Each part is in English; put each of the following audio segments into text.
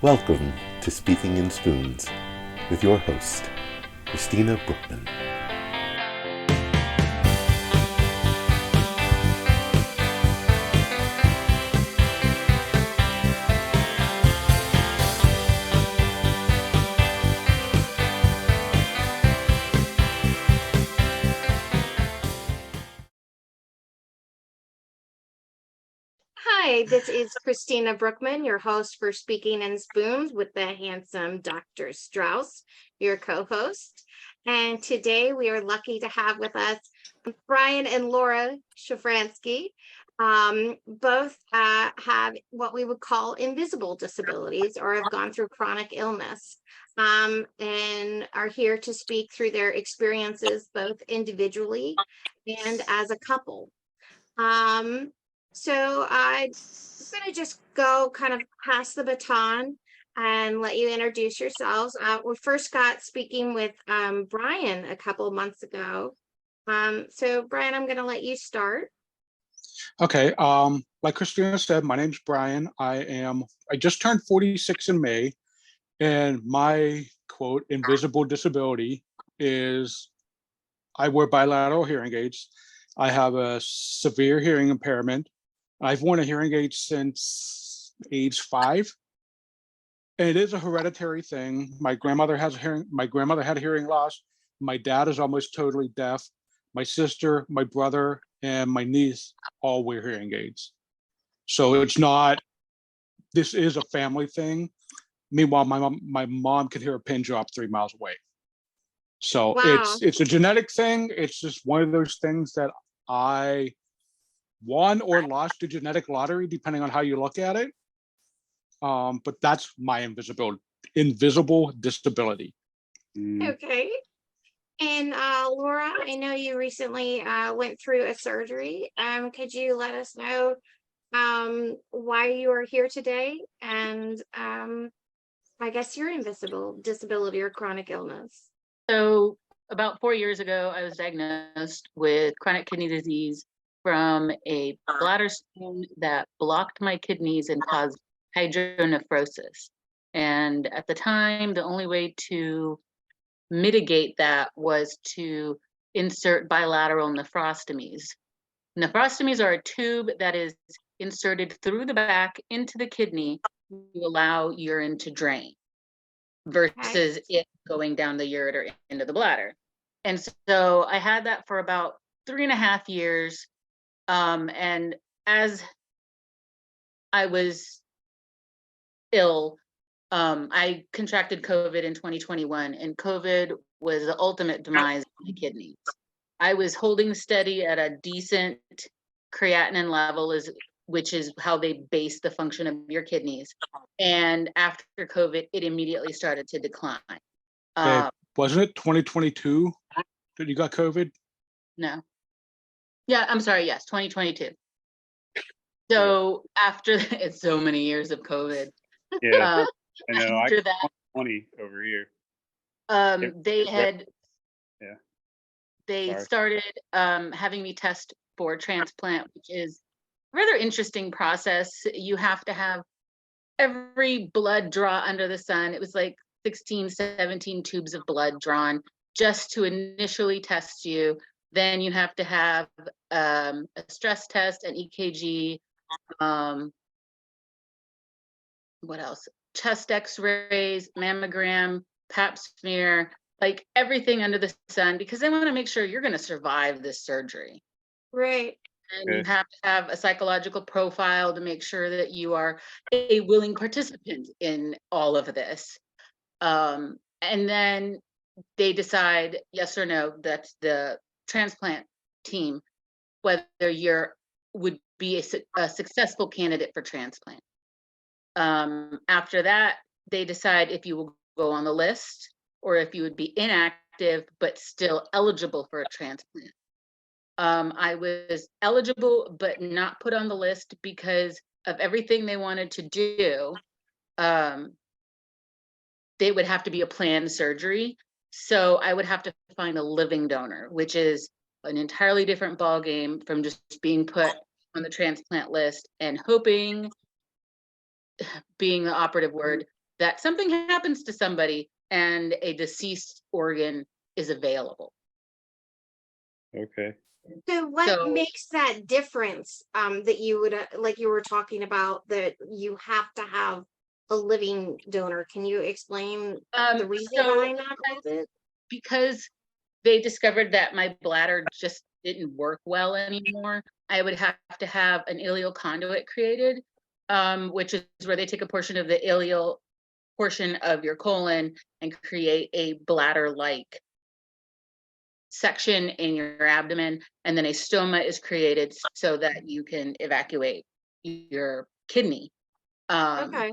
Welcome to Speaking in Spoons with your host, Christina Brookman. Hi, this is Christina Brookman, your host for Speaking in Spoons with the handsome Dr. Strauss, your co-host. And today we are lucky to have with us Brian and Laura Shafransky. Both have what we would call invisible disabilities or have gone through chronic illness, and are here to speak through their experiences both individually and as a couple. So I'm going to just go kind of pass the baton and let you introduce yourselves. We first got speaking with Brian a couple of months ago. So Brian, I'm going to let you start. Okay, like Christina said, my name's Brian. I just turned 46 in May, and my quote, invisible disability is I wear bilateral hearing aids. I have a severe hearing impairment. I've worn a hearing aid since age 5. And it is a hereditary thing. My grandmother had hearing loss. My dad is almost totally deaf. My sister, my brother, and my niece all wear hearing aids. So this is a family thing. Meanwhile, my mom could hear a pin drop 3 miles away. So Wow. it's a genetic thing. It's just one of those things that I won or lost the genetic lottery, depending on how you look at it. But that's my invisible disability. Okay. And Laura, I know you recently went through a surgery. Could you let us know why you are here today and I guess your invisible disability or chronic illness? So about 4 years ago, I was diagnosed with chronic kidney disease from a bladder stone that blocked my kidneys and caused hydronephrosis. And at the time, the only way to mitigate that was to insert bilateral nephrostomies. Nephrostomies are a tube that is inserted through the back into the kidney to allow urine to drain versus it going down the ureter into the bladder. And so I had that for about 3.5 years. And as I was ill, I contracted COVID in 2021, and COVID was the ultimate demise of my kidneys. I was holding steady at a decent creatinine level, which is how they base the function of your kidneys. And after COVID, it immediately started to decline. Wasn't it 2022 that you got COVID? No. Yeah, I'm sorry. Yes, 2022. So after it's so many years of COVID. Yeah, I know. After that, 20 over here. They started having me test for transplant, which is a rather interesting process. You have to have every blood draw under the sun. It was like 16, 17 tubes of blood drawn just to initially test you. Then you have to have a stress test, an EKG, what else? Chest x-rays, mammogram, pap smear, like everything under the sun, because they want to make sure you're going to survive this surgery. Right. And you have to have a psychological profile to make sure that you are a willing participant in all of this. And then they decide yes or no, that's the transplant team, whether would be a successful candidate for transplant. After that, they decide if you will go on the list or if you would be inactive but still eligible for a transplant. I was eligible but not put on the list because of everything they wanted to do. They would have to be a planned surgery. So I would have to find a living donor, which is an entirely different ballgame from just being put on the transplant list and hoping, being the operative word, that something happens to somebody and a deceased organ is available. Okay. So what So- makes that difference, that you would, like you were talking about, that you have to have a living donor? Can you explain the reason So behind that a little bit? because they discovered that my bladder just didn't work well anymore, I would have to have an ileal conduit created, which is where they take a portion of the ileal portion of your colon and create a bladder-like section in your abdomen, and then a stoma is created so that you can evacuate your kidney. Okay.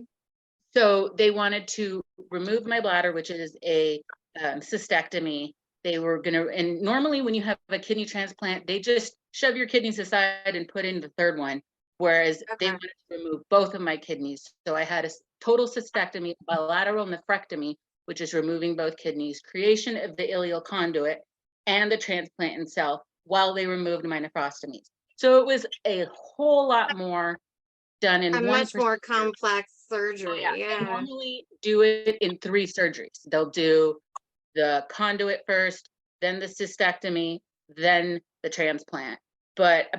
So they wanted to remove my bladder, which is a cystectomy. They were gonna, and normally when you have a kidney transplant, they just shove your kidneys aside and put in the third one. Whereas they Okay. wanted to remove both of my kidneys. So I had a total cystectomy, bilateral nephrectomy, which is removing both kidneys, creation of the ileal conduit, and the transplant itself while they removed my nephrostomies. So it was a whole lot more done in A one much more procedure. complex Oh, surgery. yeah. They Yeah. normally do it in 3 surgeries. They'll do the conduit first, then the cystectomy, then the transplant. But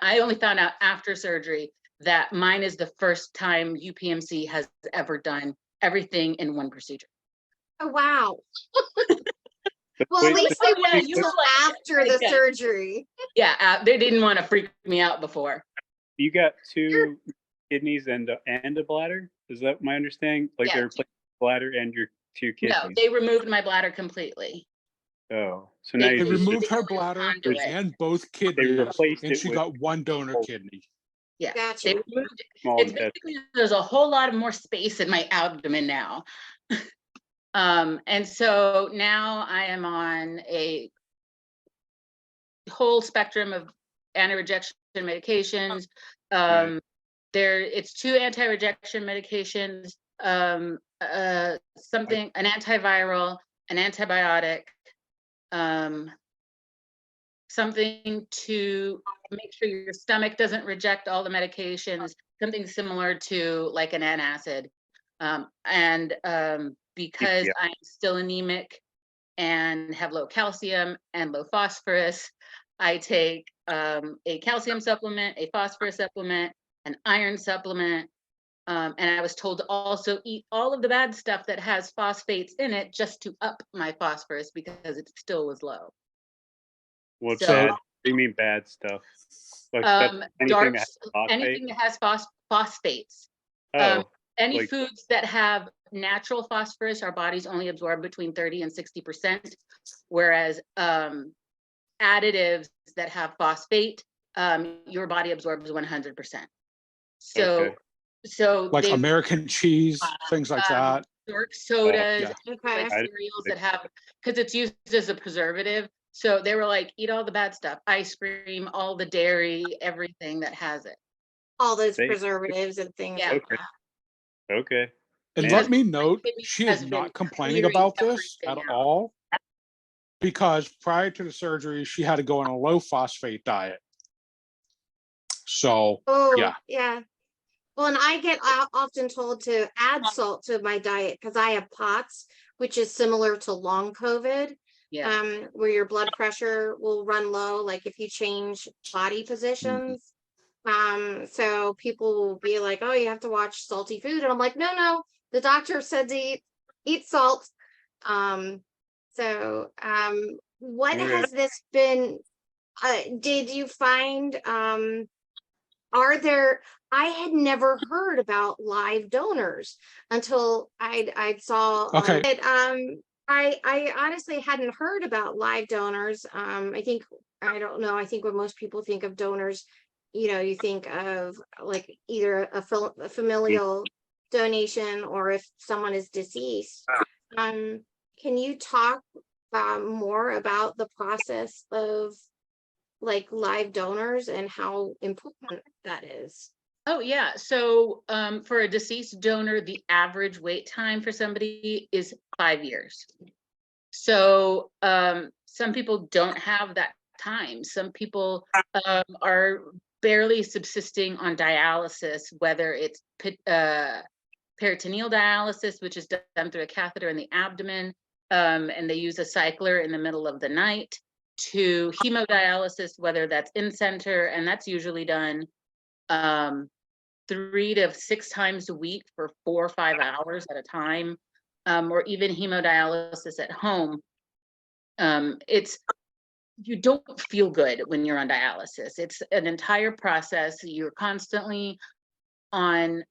I only found out after surgery that mine is the first time UPMC has ever done everything in one procedure. Oh, wow. But Well, at wait, least so they yeah, waited you till were like- after the yeah. surgery. Yeah, they didn't want to freak me out before. you got 2 kidneys and a bladder? Is that my understanding? Like Yeah, they replaced the bladder and your 2 No, kidneys? they removed my bladder completely. Oh, so now They you're They just removed her ileal bladder conduit. and both they kidneys, replaced and it she with got one donor Oh. kidney. Yeah, Gotcha. they removed it. small It's intestine. basically, there's a whole lot more space in my abdomen now. And so now I am on a whole spectrum of anti-rejection medications. Right. It's 2 anti-rejection medications, an antiviral, an antibiotic, something to make sure your stomach doesn't reject all the medications, something similar to like an antacid. Because Yeah. I'm still anemic and have low calcium and low phosphorus, I take a calcium supplement, a phosphorus supplement, an iron supplement, and I was told to also eat all of the bad stuff that has phosphates in it just to up my phosphorus because it still was low. What's So- bad? What do you mean bad stuff? Like that's anything Dark, that has phosphate? anything that has phosphates. Oh, Any like- foods that have natural phosphorus, our bodies only absorb between 30 and 60%, whereas additives that have phosphate, your body absorbs 100%. So, Okay. so Like they American cheese, things like that. dark sodas, yeah. Okay. like cereals that have, because it's used as a preservative. So they were like, eat all the bad stuff, ice cream, all the dairy, everything that has it. All those They- preservatives and things Yeah. like Okay. that. Okay. And Man. let me note, kidney she has is been not complaining clearing about this at everything out. all. Because prior to the surgery, she had to go on a low phosphate diet. So, Oh, Yeah. yeah. Well, and I get often told to add salt to my diet because I have POTS, which is similar to long COVID, Yeah. where your blood pressure will run low, like if you change body positions. So people will be like, "Oh, you have to watch salty food," and I'm like, "No, the doctor said to eat salt." What Okay. has this been? Did you find? Are there? I had never heard about live donors until I saw. Okay. I honestly hadn't heard about live donors. I don't know. I think when most people think of donors, you think of like either a familial donation or if someone is deceased. Can you talk more about the process of like live donors and how important that is? Oh, yeah. So for a deceased donor, the average wait time for somebody is 5 years. So some people don't have that time. Some people are barely subsisting on dialysis, whether it's peritoneal dialysis, which is done through a catheter in the abdomen, and they use a cycler in the middle of the night, to hemodialysis, whether that's in center, and that's usually done 3 to 6 times a week for 4 or 5 hours at a time, or even hemodialysis at home. You don't feel good when you're on dialysis. It's an entire process. You're constantly on,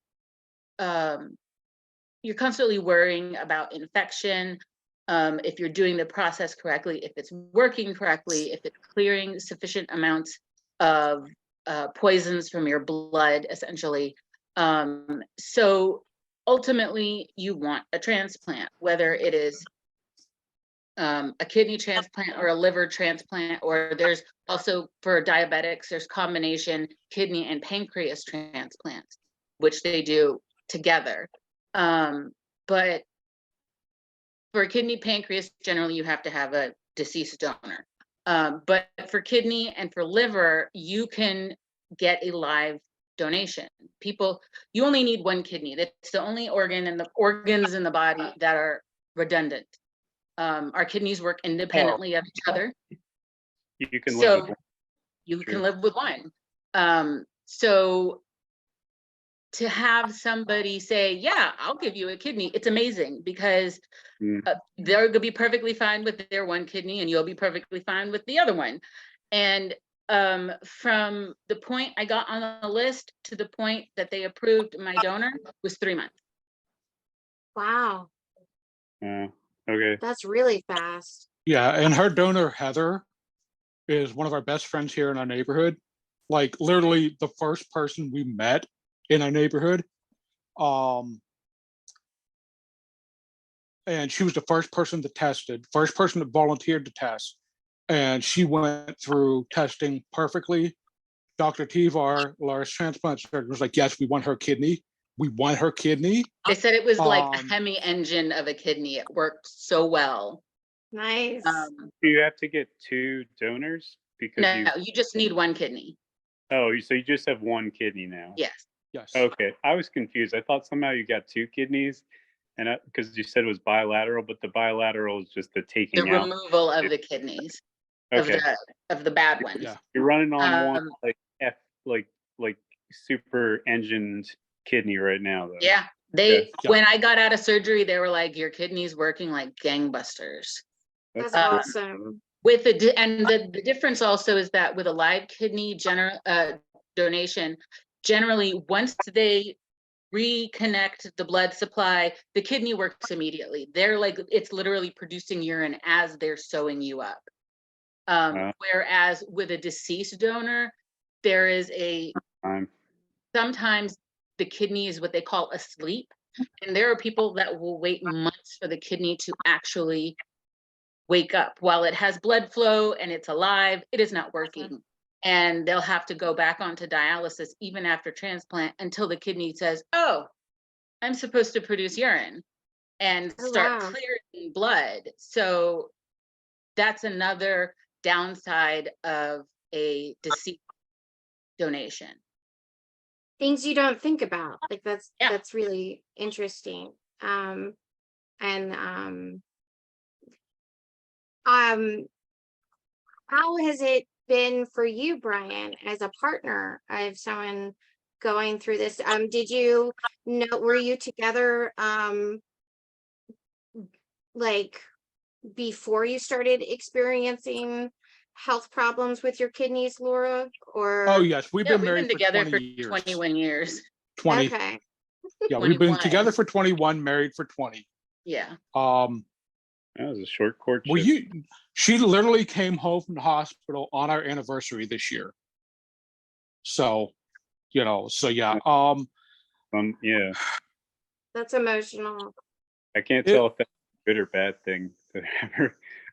you're constantly worrying about infection, if you're doing the process correctly, if it's working correctly, if it's clearing sufficient amounts of poisons from your blood, essentially. So ultimately, you want a transplant, whether it is a kidney transplant or a liver transplant, or there's also, for diabetics, there's combination kidney and pancreas transplants, which they do together. But for kidney, pancreas, generally you have to have a deceased donor. But for kidney and for liver, you can get a live donation. You only need one kidney. That's the only organ, and the organs in the body that are redundant. Our kidneys work independently of each other. You can live with one. You True. can live with one. So to have somebody say, yeah, I'll give you a kidney, it's amazing, because they're gonna be perfectly fine with their one kidney and you'll be perfectly fine with the other one. And from the point I got on the list to the point that they approved my donor was 3 months. Wow, Okay. that's really fast. Yeah, and her donor, Heather, is one of our best friends here in our neighborhood. Like literally the first person we met in our neighborhood. And she was the first person that tested, first person that volunteered to test. And she went through testing perfectly. Dr. Tivar, Laura's transplant surgeon, was like, yes, we want her kidney. We want her kidney. They said it was like a Hemi engine of a kidney. It worked so well. Nice. Do you have to get 2 donors? Because No, you just need one kidney. Oh, so you just have one kidney now? Yes. Yes. Okay, I was confused. I thought somehow you got 2 kidneys, and because you said it was bilateral, but the bilateral is just the The taking out. removal of the kidneys, Okay, of the bad ones. Yeah. you're running on one Um, like super engined kidney right now, though. Yeah, when I got out of surgery, they were like, your kidney's working like gangbusters. That's cool. awesome. With the difference also is that with a live kidney donation, generally once they reconnect the blood supply, the kidney works immediately. They're like, it's literally producing urine as they're sewing you up. Whereas with a deceased donor, there is sometimes the kidney is what they call asleep. And there are people that will wait months for the kidney to actually wake up. While it has blood flow and it's alive, it is not working. And they'll have to go back onto dialysis even after transplant until the kidney says, oh, I'm supposed to produce urine and start clearing blood. So that's another downside of a deceased donation. Things you don't think about. Like that's really interesting. How has it been for you, Brian, as a partner of someone going through this? Did you know, were you together like before you started experiencing health problems with your kidneys, Laura? Or Oh yes, we've been we've married been together for years. 21 years. 20. Okay. Yeah, we've been together for 21, married for 20. Yeah. That was a short courtship. She literally came home from the hospital on our anniversary this year. So, yeah. Yeah. That's emotional. I can't tell if that's a good or bad thing.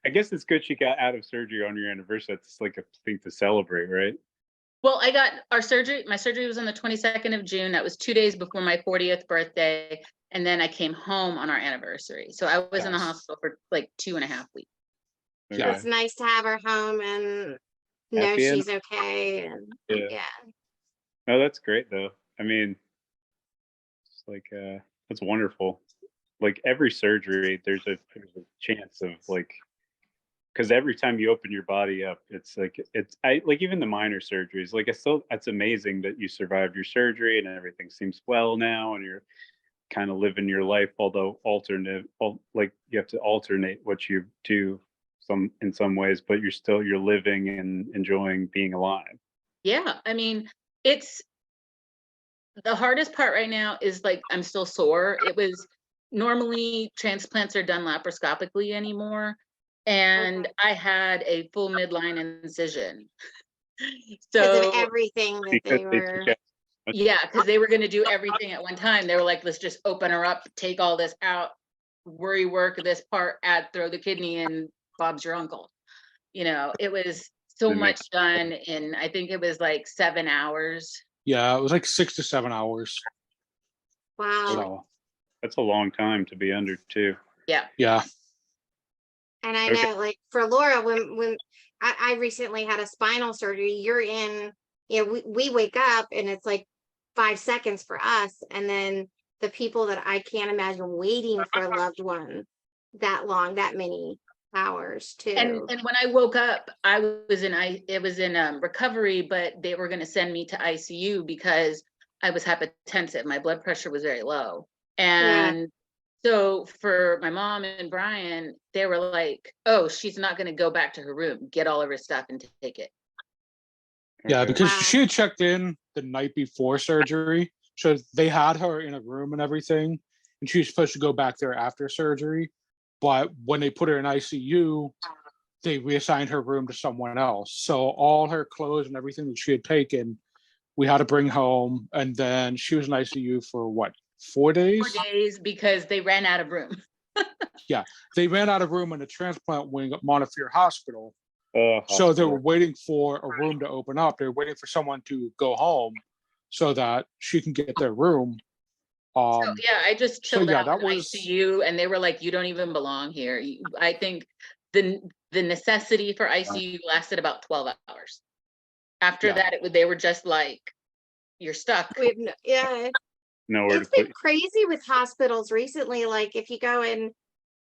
I guess it's good she got out of surgery on your anniversary. That's like a thing to celebrate, right? Well, I got my surgery was on the 22nd of June. That was 2 days before my 40th birthday. And then I came home on our anniversary. So I was in the hospital for like 2.5 weeks. Okay. It's nice to have her home and know she's okay. And yeah. No, that's great though. I mean, it's like That's wonderful. Like every surgery, there's a chance of like, because every time you open your body up, it's like I like even the minor surgeries. Like it's amazing that you survived your surgery and everything seems well now, and you're kind of living your life. Although like you have to alternate what you do in some ways, but you're living and enjoying being alive. Yeah, I mean, it's the hardest part right now is like I'm still sore. It was normally transplants are done laparoscopically anymore, and I had a full midline incision. Because of So everything that Because they they were. took out yeah, because they were going to do everything at one time. They were like, let's just open her up, take all this out, worry work this part, throw the kidney in, Bob's your uncle. You know, it was so They make- much done in, I think it was like 7 hours. Yeah, it was like 6 to 7 hours. Wow. So that's a long time to be under too. Yeah. yeah, And I Okay. know, like for Laura, when I recently had a spinal surgery, you're in, we wake up and it's like 5 seconds for us. And then the people that I can't imagine waiting for a loved one that long, that many hours too. And when I woke up, it was in recovery, but they were going to send me to ICU because I was hypotensive. My blood pressure was very low. And so for my mom and Brian, they were like, oh, she's not going to go back to her room, get all of her stuff and take it. yeah, Okay. because Wow. she had checked in the night before surgery, so they had her in a room and everything, and she was supposed to go back there after surgery. But when they put her in ICU, they reassigned her room to someone else. So all her clothes and everything that she had taken, we had to bring home, and then she was in ICU for what, 4 days? 4 days because they ran out of room. They ran out of room in the transplant wing at Montefiore Hospital. So they Hospital. were waiting for a room to open up. They were waiting for someone to go home so that she can get their room. So yeah, I just so chilled yeah, out that in was ICU, and they were like, "You don't even belong here." I think the necessity for ICU lasted about 12 hours. After Yeah. that, they were just like, "You're stuck." Nowhere to It's been put. crazy with hospitals recently. Like if you go in,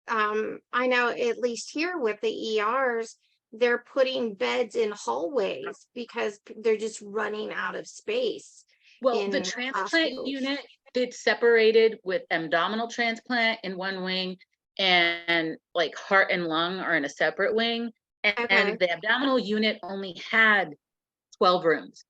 I know at least here with the ERs, they're putting beds in hallways because they're just running out of space. Well, the in transplant hospitals. unit, it's separated with abdominal transplant in one wing, and like heart and lung are in a separate wing. Okay. And the abdominal unit only had 12 rooms.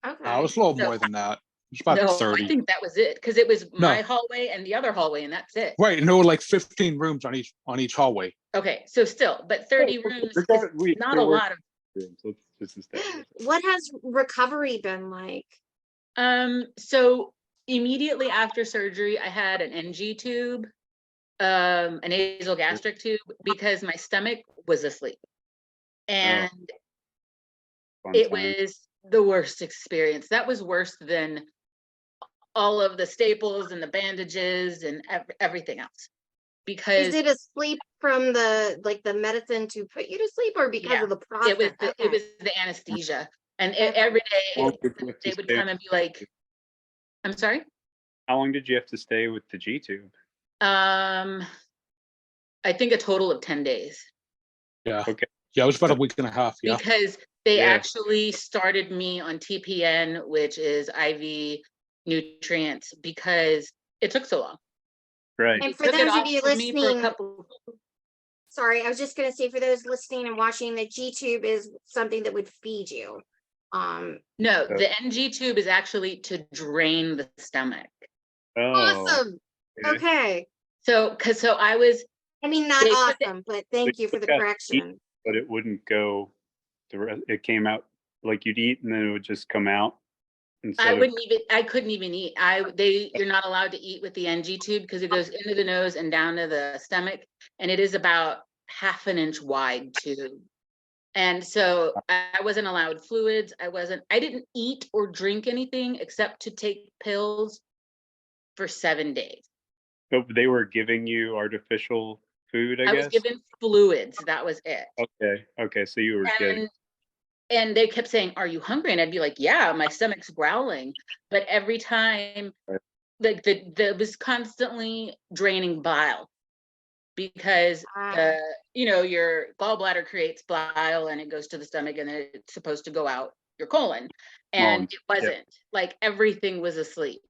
it Okay. was a little So- more than that. It was about No, 30. I think that was it, because it was No. my hallway and the other hallway, and that's it. Right, and there were like 15 rooms on each hallway. Okay, so still, but 30 rooms is not a lot of. Let's just establish it. What has recovery been like? So immediately after surgery, I had an NG tube, a nasal gastric tube, because my stomach was asleep. And Fun it time. was the worst experience. That was worse than all of the staples and the bandages and everything else. Because Is it asleep from the medicine to put you to sleep, or because Yeah, of the process? it was the anesthesia. And Okay. every How long day did you have to they would stay- come and be like, I'm sorry? How long did you have to stay with the G tube? I think a total of 10 days. Yeah. Okay. Yeah, it was about a week and a half. Yeah. Because they Yeah. actually started me on TPN, which is IV nutrients, because it took so long. Right. And They for took it those of off you of me for a listening, couple. sorry, I was just gonna say for those listening and watching, the G tube is something that would feed you. No, the NG tube is actually to drain the stomach. Oh. Awesome. Okay. So I was, I mean, not They put the- awesome, but thank you for the took out correction. But it wouldn't go. It came out like you'd eat, and then it would just come out. I couldn't even eat. You're not allowed to eat with the NG tube because it goes into the nose and down to the stomach, and it is about half an inch wide tube. And so I wasn't allowed fluids. I didn't eat or drink anything except to take pills for 7 days. But they were giving you artificial food, I I was guess. given fluids. That was it. Okay. So you were getting. And they kept saying, "Are you hungry?" And I'd be like, "Yeah, my stomach's growling." But every time Right. like the was constantly draining bile because your gallbladder creates bile and it goes to the stomach and then it's supposed to go out your colon, and it wasn't. Like everything was asleep.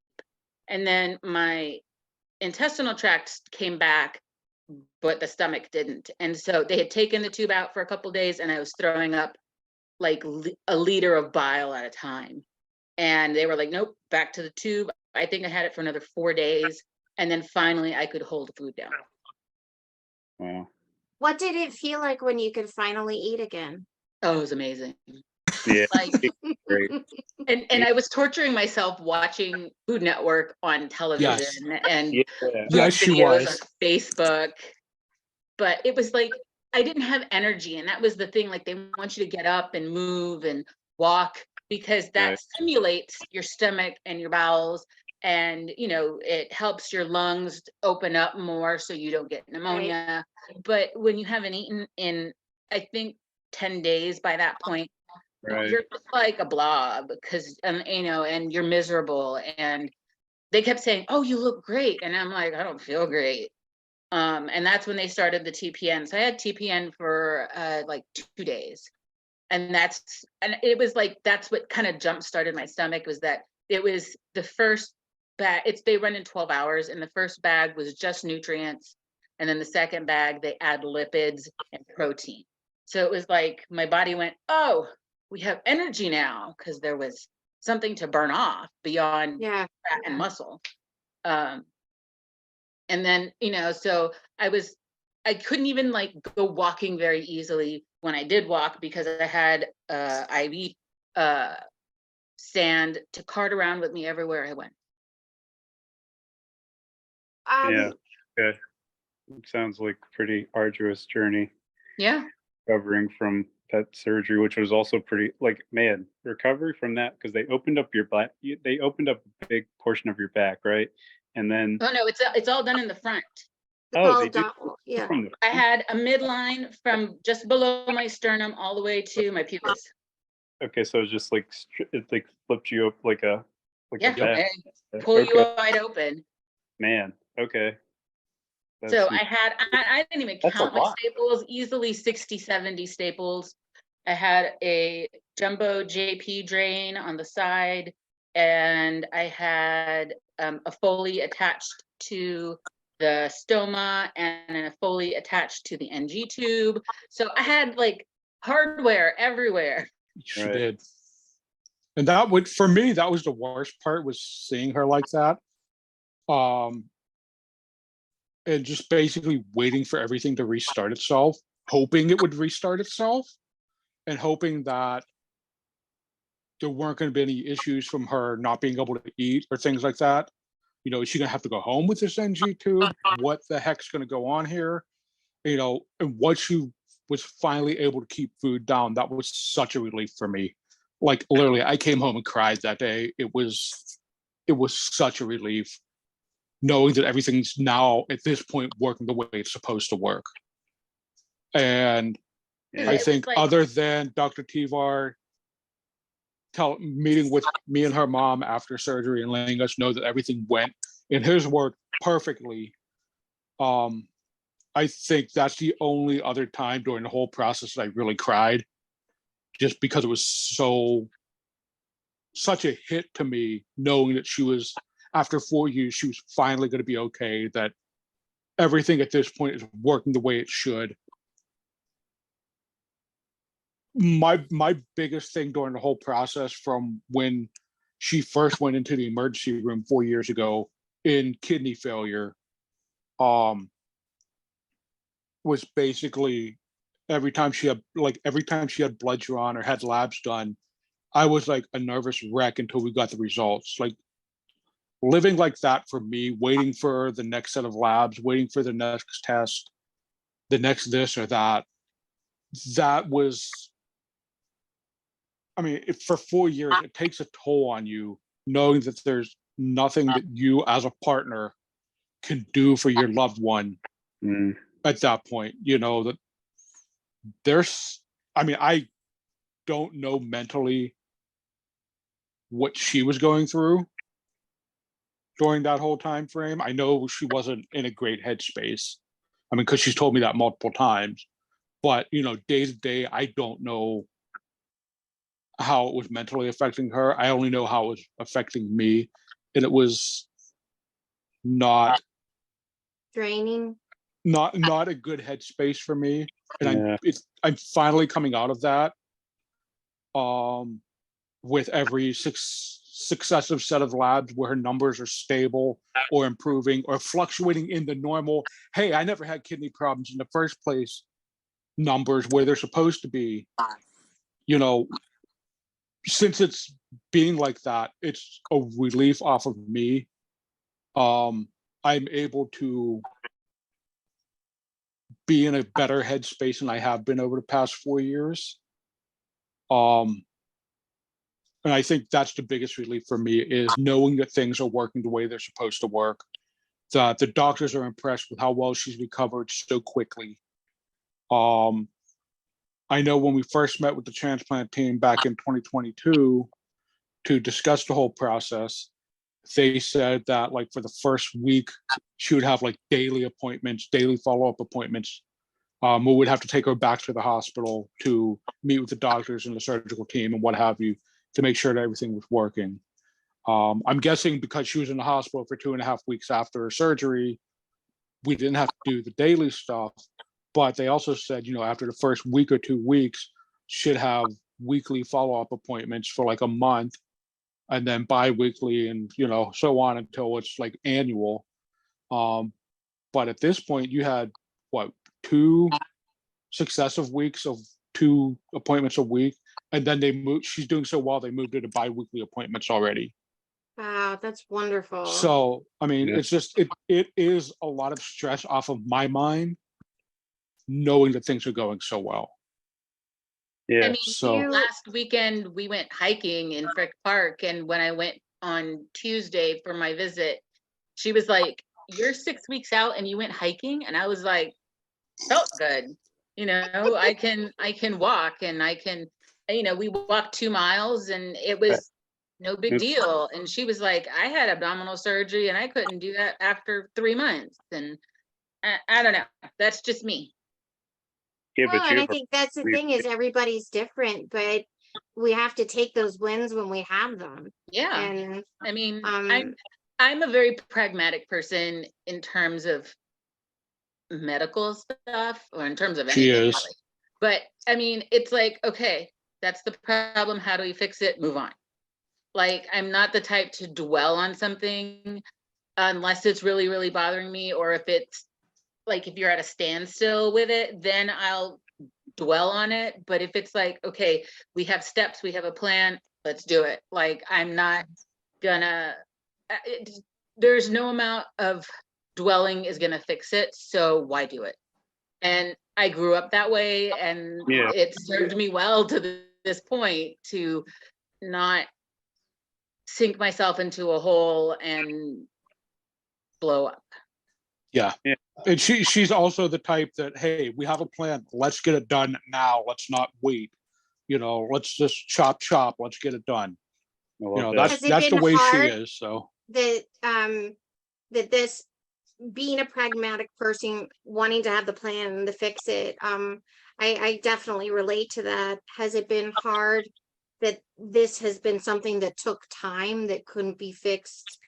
And then my intestinal tract came back, but the stomach didn't. And so they had taken the tube out for a couple days and I was throwing up like a liter of bile at a time. And they were like, nope, back to the tube. I think I had it for another 4 days. And then finally I could hold food down. Wow. What did it feel like when you could finally eat again? Oh, it was amazing. Yeah. Like, Great. and I was torturing myself watching Food Network on television and Yeah. Yes, she videos was. on Facebook. But it was like I didn't have energy, and that was the thing. Like they want you to get up and move and walk because that Right. stimulates your stomach and your bowels, and it helps your lungs open up more so you don't get pneumonia. But when you haven't eaten in, I think, 10 days by that point, Right. you're just like a blob because and you're miserable. And they kept saying, "Oh, you look great," and I'm like, I don't feel great. And that's when they started the TPN. So I had TPN for like 2 days. And it was like, that's what kind of jump started my stomach, was that it was the first bag. They run in 12 hours. And the first bag was just nutrients. And then the second bag, they add lipids and protein. So it was like my body went, oh, we have energy now, because there was something to burn off beyond fat and muscle. And then, so I couldn't even like go walking very easily when I did walk, because I had IV stand to cart around with me everywhere I went. Yeah. It sounds like a pretty arduous journey. Yeah. Recovering from that surgery, which was also pretty, like, man, recovery from that, because they opened up your back. They opened up a big portion of your back, right? And then Oh no, it's all done in the front. they did from the I had a midline from just below my sternum all the way to my pubis. Okay, so it's just like it like flipped you up like a bat. And pull you wide open. Man, okay. So I didn't even count my lot. staples, easily 60, 70 staples. I had a jumbo JP drain on the side, and I had a Foley attached to the stoma and a Foley attached to the NG tube. So I had like hardware everywhere. She did. And for me, that was the worst part, was seeing her like that. And just basically waiting for everything to restart itself, hoping it would restart itself, and hoping that there weren't going to be any issues from her not being able to eat or things like that. Is she going to have to go home with this NG tube? What the heck's going to go on here? And once she was finally able to keep food down, that was such a relief for me. Like literally, I came home and cried that day. It was such a relief, knowing that everything's now at this point working the way it's supposed to work. And I think other than Dr. Tivar meeting with me and her mom after surgery and letting us know that everything went in his work perfectly, I think that's the only other time during the whole process that I really cried, just because it was such a hit to me, knowing that she was, after 4 years, she was finally going to be okay, that everything at this point is working the way it should. My biggest thing during the whole process, from when she first went into the emergency room 4 years ago in kidney failure, was basically every time she had blood drawn or had labs done, I was like a nervous wreck until we got the results. Like, living like that for me, waiting for the next set of labs, waiting for the next test, the next this or that, that was, I mean, for 4 years, it takes a toll on you, knowing that there's nothing that you as a partner can do for your loved one at that point. That I don't know mentally what she was going through, during that whole time frame. I know she wasn't in a great headspace. I mean, because she's told me that multiple times. But day to day, I don't know how it was mentally affecting her. I only know how it was affecting me, and it was not Draining. not a good headspace for me. And Yeah. I'm finally coming out of that. With every successive set of labs where her numbers are stable or improving or fluctuating in the normal, hey, I never had kidney problems in the first place numbers where they're supposed to be. Since it's being like that, it's a relief off of me. I'm able to be in a better headspace than I have been over the past 4 years. And I think that's the biggest relief for me, is knowing that things are working the way they're supposed to work. That the doctors are impressed with how well she's recovered so quickly. I know when we first met with the transplant team back in 2022 to discuss the whole process, they said that like for the first week, she would have like daily appointments, daily follow-up appointments. We would have to take her back to the hospital to meet with the doctors and the surgical team and what have you to make sure that everything was working. I'm guessing because she was in the hospital for 2.5 weeks after her surgery, we didn't have to do the daily stuff. But they also said, after the first week or 2 weeks, should have weekly follow-up appointments for like a month, and then bi-weekly, and so on until it's like annual. But at this point, you had what, 2 successive weeks of 2 appointments a week, and then they moved. She's doing so well, they moved her to bi-weekly appointments already. Wow, that's wonderful. So I mean, Yeah. it's just it is a lot of stress off of my mind, knowing that things are going so well. I Yeah. mean, So last weekend we went hiking in Frick Park, and when I went on Tuesday for my visit, she was like, "You're 6 weeks out and you went hiking?" And I was like, "Felt good. I can walk, and I can, we walked 2 miles and it was no big It's- deal." And she was like, "I had abdominal surgery and I couldn't do that after 3 months." And I don't know. That's just me. Yeah, Well, but and you I have think that's the thing, is everybody's different, but we have to take those wins when we have them. Yeah. And I mean, um I'm a very pragmatic person in terms of medical stuff, or in terms of she anything is. really. But I mean, it's like, okay, that's the problem. How do we fix it? Move on. Like, I'm not the type to dwell on something unless it's really, really bothering me, or if it's like, if you're at a standstill with it, then I'll dwell on it. But if it's like, okay, we have steps, we have a plan, let's do it. Like, I'm not gonna, there's no amount of dwelling is gonna fix it, so why do it? And I grew up that way, and Yeah. it served me well to this point, to not sink myself into a hole and blow up. Yeah. Yeah. And she's also the type that, hey, we have a plan. Let's get it done now. Let's not wait. Let's just chop. Let's get it done. I love that. That's Has it the been way she hard? is. So that this, being a pragmatic person, wanting to have the plan to fix it, I definitely relate to that. Has it been hard that this has been something that took time, that couldn't be fixed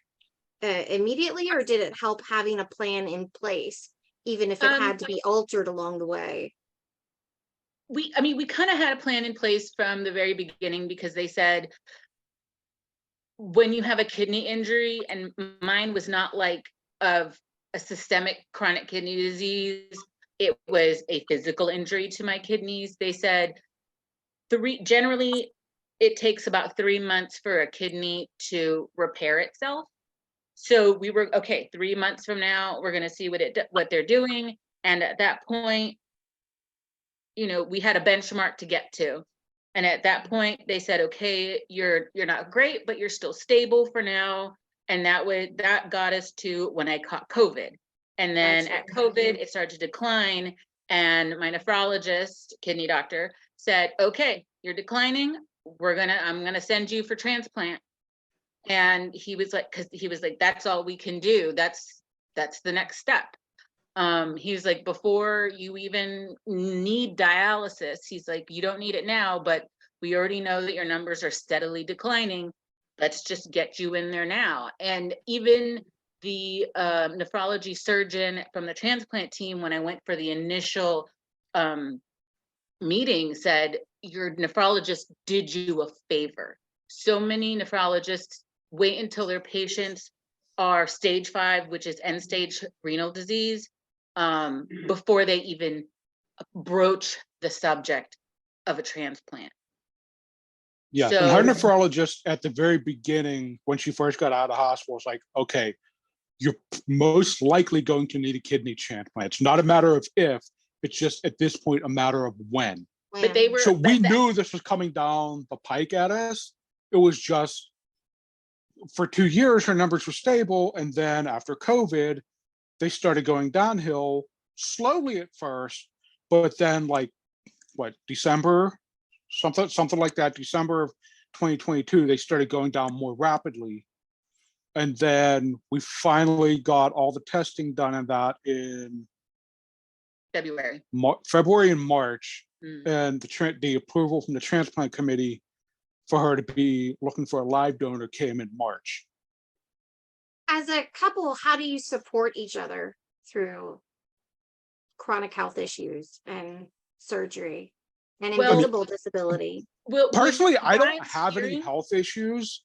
immediately, or did it help having a plan in place, even if it had to be altered along the way? We kind of had a plan in place from the very beginning, because they said, when you have a kidney injury, and mine was not like of a systemic chronic kidney disease, it was a physical injury to my kidneys. They said generally it takes about 3 months for a kidney to repair itself. So we were, okay, 3 months from now, we're going to see what they're doing. And at that point, we had a benchmark to get to. And at that point, they said, okay, you're not great, but you're still stable for now. And that got us to when I caught COVID. And then Gotcha. at COVID, it started to decline. And my nephrologist, kidney doctor, said, okay, you're declining. I'm gonna send you for transplant. And he was like, because he was like, that's all we can do. That's the next step. He was like, before you even need dialysis, he's like, you don't need it now, but we already know that your numbers are steadily declining. Let's just get you in there now. And even the nephrology surgeon from the transplant team, when I went for the initial meeting, said, your nephrologist did you a favor. So many nephrologists wait until their patients are stage 5, which is end stage renal disease, before they even broach the subject of a transplant. Yes, So, and her nephrologist at the very beginning, when she first got out of the hospital, was like, okay, you're most likely going to need a kidney transplant. It's not a matter of if, it's just at this point a matter of when. but they were, So we knew this was coming down the pike at us. It was just, for 2 years, her numbers were stable. And then after COVID, they started going downhill slowly at first, but then like December, something like that, December of 2022, they started going down more rapidly. And then we finally got all the testing done in that in February and March, and the approval from the transplant committee for her to be looking for a live donor came in March. As a couple, how do you support each other through chronic health issues and surgery and invisible disability? Well, personally, I don't have any health issues.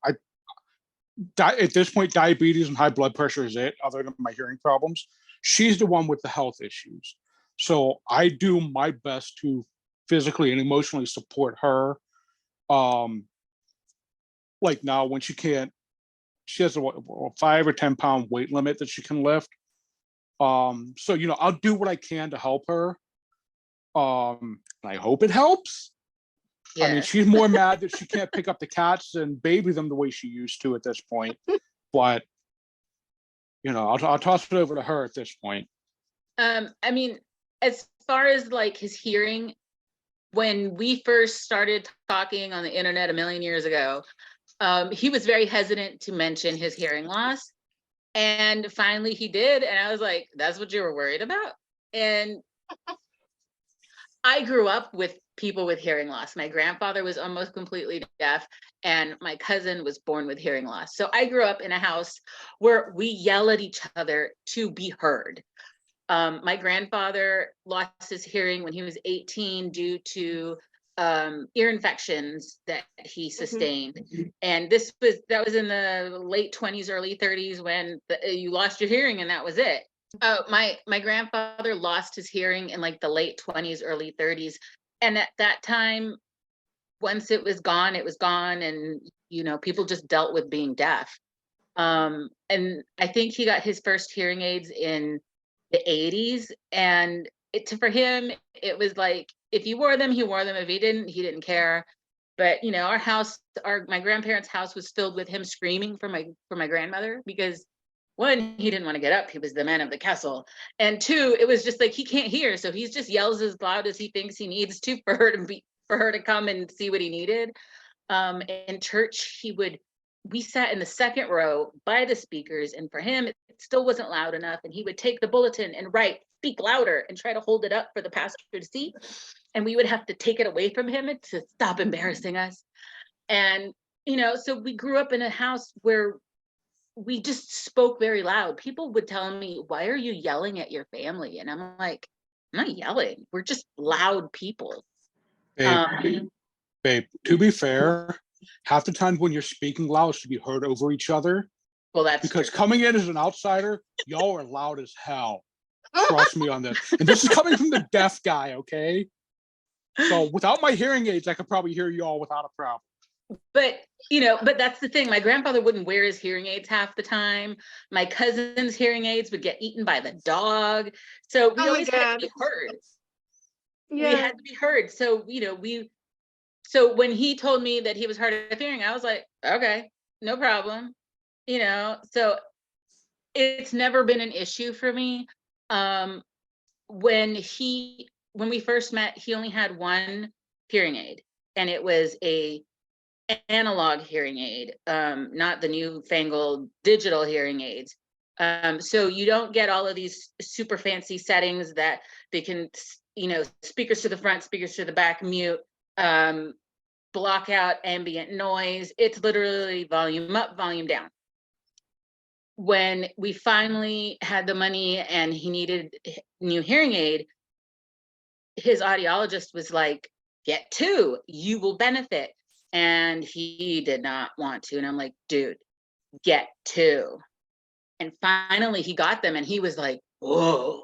At this point, diabetes and high blood pressure is it, other than my hearing problems. She's the one with the health issues. So I do my best to physically and emotionally support her. Like now, when she has a 5 or 10 pound weight limit that she can lift. So, I'll do what I can to help her. I hope it helps. Yeah. I mean, she's more mad that she can't pick up the cats and baby them the way she used to at this point. But, I'll toss it over to her at this point. I mean, as far as like his hearing, when we first started talking on the internet a million years ago, he was very hesitant to mention his hearing loss. And finally he did. And I was like, that's what you were worried about? And I grew up with people with hearing loss. My grandfather was almost completely deaf, and my cousin was born with hearing loss. So I grew up in a house where we yell at each other to be heard. My grandfather lost his hearing when he was 18 due to ear infections that he sustained. And that was in the late 20s, early 30s, when you lost your hearing and that was it. My grandfather lost his hearing in like the late 20s, early 30s. And at that time, once it was gone, and people just dealt with being deaf. And I think he got his first hearing aids in the 80s, and for him it was like, if he wore them, he wore them. If he didn't care. But my grandparents' house was filled with him screaming for my grandmother, because 1, he didn't want to get up, he was the man of the castle, and 2, it was just like he can't hear, so he just yells as loud as he thinks he needs to for her to come and see what he needed. In church, we sat in the second row by the speakers, and for him it still wasn't loud enough, and he would take the bulletin and write, speak louder, and try to hold it up for the pastor to see, and we would have to take it away from him to stop embarrassing us. And so we grew up in a house where we just spoke very loud. People would tell me, why are you yelling at your family? And I'm like, I'm not yelling, we're just loud people. Babe, to be fair, half the time when you're speaking loud is to be heard over each other. Well, that's because true. Coming in as an outsider, y'all are loud as hell. Trust me on this. And this is coming from the deaf guy, okay? So without my hearing aids, I could probably hear y'all without a problem. But that's the thing. My grandfather wouldn't wear his hearing aids half the time. My cousin's hearing aids would get eaten by the dog. So we always had to be heard. Yeah. We had to be heard. So, so when he told me that he was hard of hearing, I was like, okay, no problem. So it's never been an issue for me. When we first met, he only had one hearing aid, and it was a analog hearing aid, not the newfangled digital hearing aids. So you don't get all of these super fancy settings that they can, speakers to the front, speakers to the back, mute, block out ambient noise. It's literally volume up, volume down. When we finally had the money and he needed new hearing aid, his audiologist was like, get two, you will benefit. And he did not want to. And I'm like, dude, get two. And finally he got them and he was like, whoa,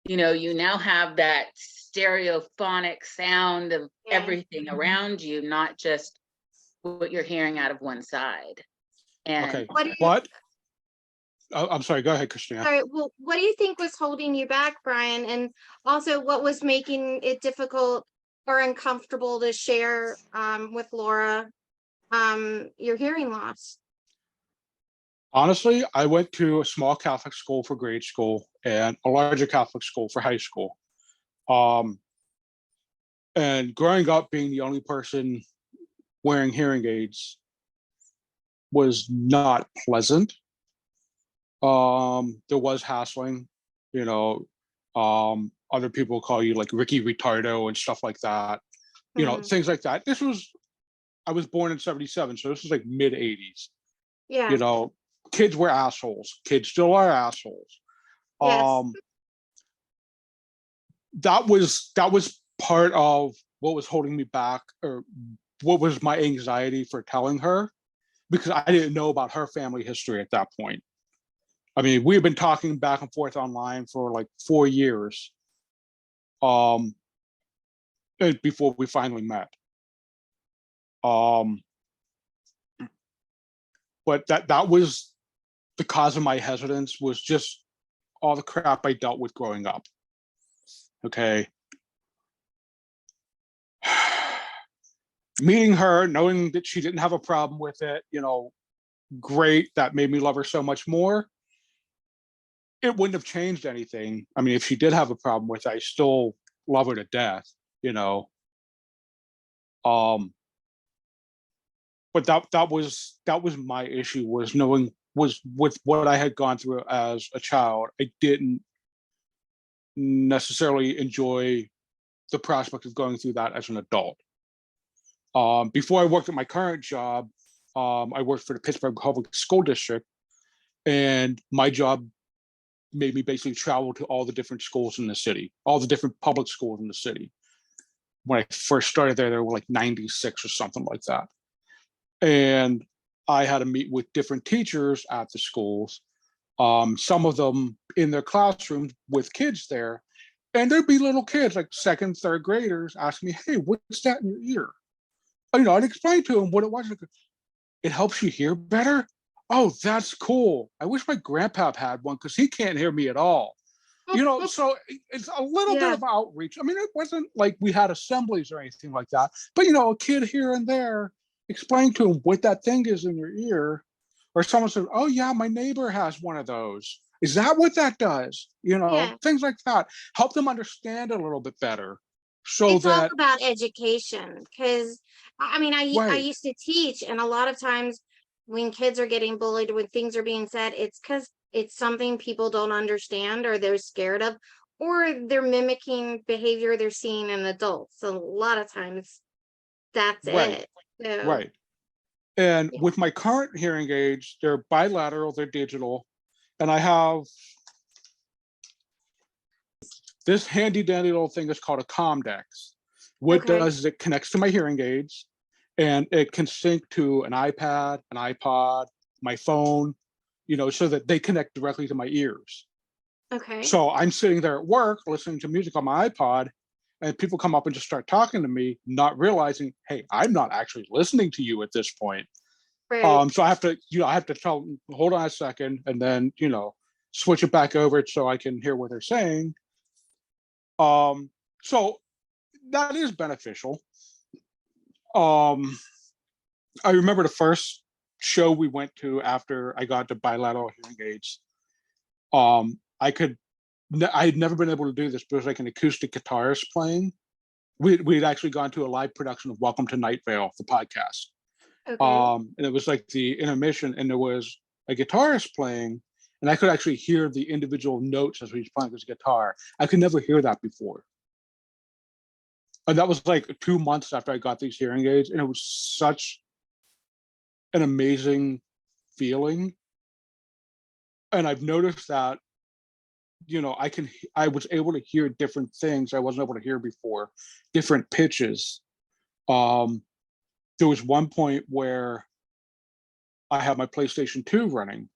you now have that stereophonic sound of everything around you, not just what you're hearing out of one side. And Okay, What do you- but I'm sorry, go ahead, Christina. Sorry, well, what do you think was holding you back, Brian? And also, what was making it difficult or uncomfortable to share with Laura your hearing loss? Honestly, I went to a small Catholic school for grade school and a larger Catholic school for high school. And growing up being the only person wearing hearing aids was not pleasant. There was hassling, other people call you like Ricky Ritardo and stuff like that, things like that. I was born in 77, so this is like mid 80s. Yeah. Kids were assholes. Kids still are assholes. Yes. That was part of what was holding me back, or what was my anxiety for telling her, because I didn't know about her family history at that point. I mean, we had been talking back and forth online for like 4 years, before we finally met. But that was the cause of my hesitance, was just all the crap I dealt with growing up. Okay. Meeting her, knowing that she didn't have a problem with it, great. That made me love her so much more. It wouldn't have changed anything. I mean, if she did have a problem with it, I still love her to death, But that was my issue, was with what I had gone through as a child. I didn't necessarily enjoy the prospect of going through that as an adult. Before I worked at my current job, I worked for the Pittsburgh Public School District, and my job made me basically travel to all the different schools in the city, all the different public schools in the city. When I first started there were like 96 or something like that. And I had to meet with different teachers at the schools, some of them in their classrooms with kids there. And there'd be little kids, like second, third graders, asking me, hey, what's that in your ear? I'd explain to them what it was. It helps you hear better? Oh, that's cool. I wish my grandpa had one because he can't hear me at all. So it's a little bit of outreach. I mean, it wasn't like we had assemblies or anything like that, but a kid here and there, explain to them what that thing is in your ear. Or someone said, oh yeah, my neighbor has one of those. Is that what that does? Things like that. Help them understand a little bit better. So it's all about education, because I mean, I used to teach, and a lot of times when kids are getting bullied, when things are being said, it's because it's something people don't understand, or they're scared of, or they're mimicking behavior they're seeing in adults. So a lot of times that's it. So, right. And with my current hearing aids, they're bilateral, they're digital, and I have this handy dandy little thing that's called a Comdex. What it does is it connects to my hearing aids, and it can sync to an iPad, an iPod, my phone, so that they connect directly to my ears. Okay. So I'm sitting there at work listening to music on my iPod, and people come up and just start talking to me, not realizing, hey, I'm not actually listening to you at this point. Right. So I have to tell them, hold on a second, and then, switch it back over so I can hear what they're saying. So that is beneficial. I remember the first show we went to after I got the bilateral hearing aids. I had never been able to do this, but it was like an acoustic guitarist playing. We'd actually gone to a live production of Welcome to Night Vale, the podcast. Okay. And it was like the intermission, and there was a guitarist playing, and I could actually hear the individual notes as he was playing his guitar. I could never hear that before. And that was like 2 months after I got these hearing aids, and it was such an amazing feeling. And I've noticed that, I was able to hear different things I wasn't able to hear before, different pitches. There was one point where I had my PlayStation 2 running.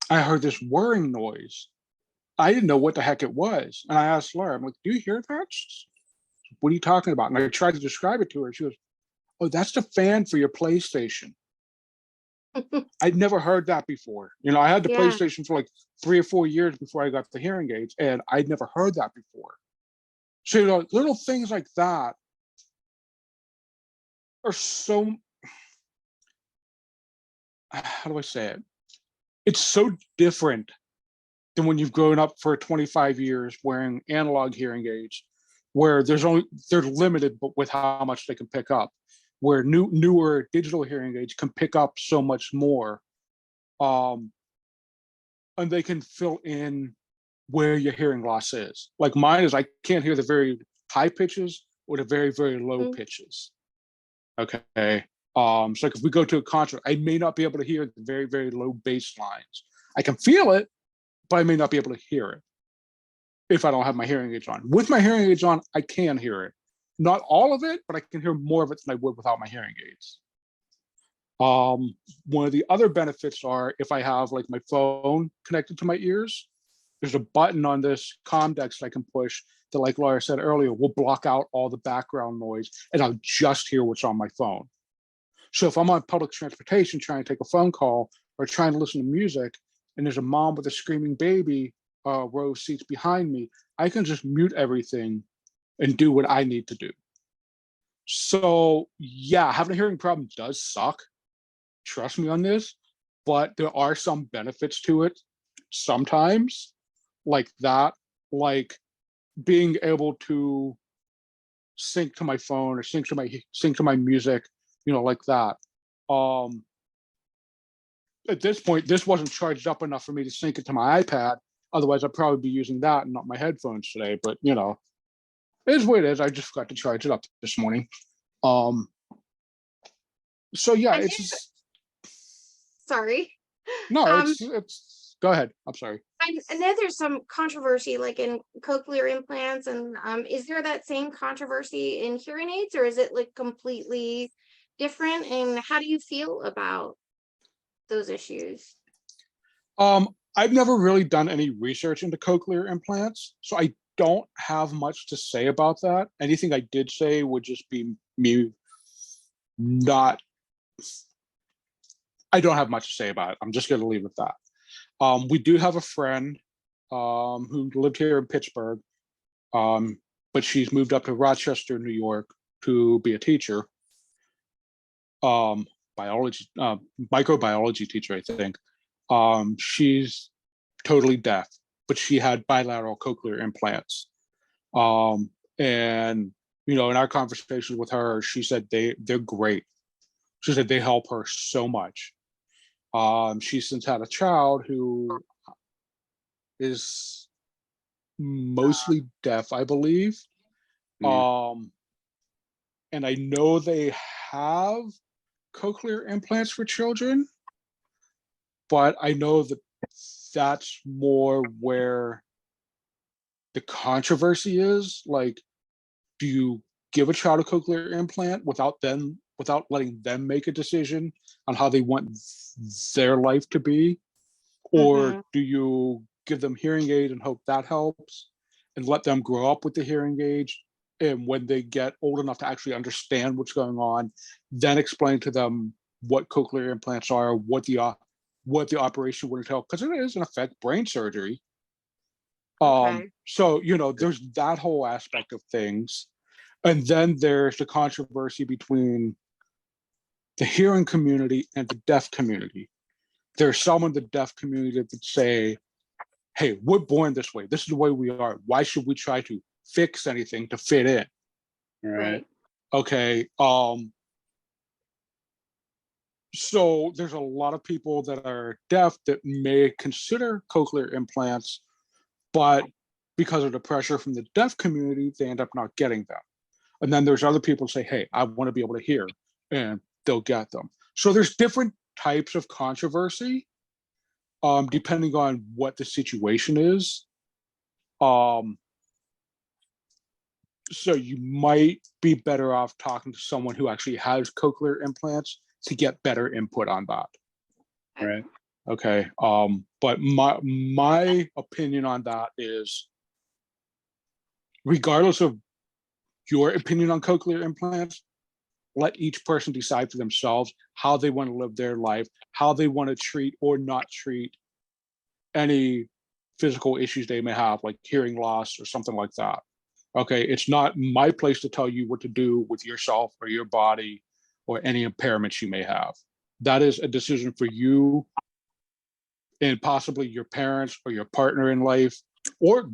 I heard this whirring noise. I didn't know what the heck it was. And I asked Laura, I'm like, do you hear that? What are you talking about? And I tried to describe it to her. She goes, oh, that's the fan for your PlayStation. I'd never heard that before. I had the Yeah. PlayStation for like 3 or 4 years before I got the hearing aids, and I'd never heard that before. So, little things like that are so, how do I say it? It's so different than when you've grown up for 25 years wearing analog hearing aids, where they're limited but with how much they can pick up, where newer digital hearing aids can pick up so much more, and they can fill in where your hearing loss is. Like mine is, I can't hear the very high pitches or the very, very low pitches. Okay. So like if we go to a concert, I may not be able to hear the very, very low bass lines. I can feel it, but I may not be able to hear it if I don't have my hearing aids on. With my hearing aids on, I can hear it. Not all of it, but I can hear more of it than I would without my hearing aids. One of the other benefits are if I have like my phone connected to my ears, there's a button on this Comdex that I can push that, like Laura said earlier, will block out all the background noise, and I'll just hear what's on my phone. So if I'm on public transportation trying to take a phone call or trying to listen to music, and there's a mom with a screaming baby row of seats behind me, I can just mute everything and do what I need to do. So yeah, having a hearing problem does suck. Trust me on this, but there are some benefits to it sometimes, like that, like being able to sync to my phone or sync to my music, like that. At this point, this wasn't charged up enough for me to sync it to my iPad. Otherwise, I'd probably be using that and not my headphones today. But it is what it is. I just forgot to charge it up this morning. So yeah, it's just, Sorry. no, it's go ahead. I'm sorry. I know there's some controversy like in cochlear implants, and is there that same controversy in hearing aids, or is it like completely different? And how do you feel about those issues? I've never really done any research into cochlear implants, so I don't have much to say about that. Anything I did say would just be me not, I don't have much to say about it. I'm just going to leave it at that. We do have a friend who lived here in Pittsburgh, but she's moved up to Rochester, New York to be a teacher. Biology, microbiology teacher, I think. She's totally deaf, but she had bilateral cochlear implants. And in our conversations with her, she said they're great. She said they help her so much. She's since had a child who is mostly deaf, I believe. And I know they have cochlear implants for children, but I know that that's more where the controversy is. Like, do you give a child a cochlear implant without letting them make a decision on how they want their life to be? Or do you give them hearing aid and hope that helps and let them grow up with the hearing aid? And when they get old enough to actually understand what's going on, then explain to them what cochlear implants are, what the operation would entail, because it is in effect brain surgery. So there's that whole aspect of things. And then there's the controversy between the hearing community and the deaf community. There's some in the deaf community that would say, hey, we're born this way. This is the way we are. Why should we try to fix anything to fit in? Right. Okay. So there's a lot of people that are deaf that may consider cochlear implants, but because of the pressure from the deaf community, they end up not getting them. And then there's other people who say, hey, I want to be able to hear, and they'll get them. So there's different types of controversy, depending on what the situation is. So you might be better off talking to someone who actually has cochlear implants to get better input on that. Right. Okay. But my opinion on that is, regardless of your opinion on cochlear implants, let each person decide for themselves how they want to live their life, how they want to treat or not treat any physical issues they may have, like hearing loss or something like that. Okay, it's not my place to tell you what to do with yourself or your body or any impairments you may have. That is a decision for you and possibly your parents or your partner in life, or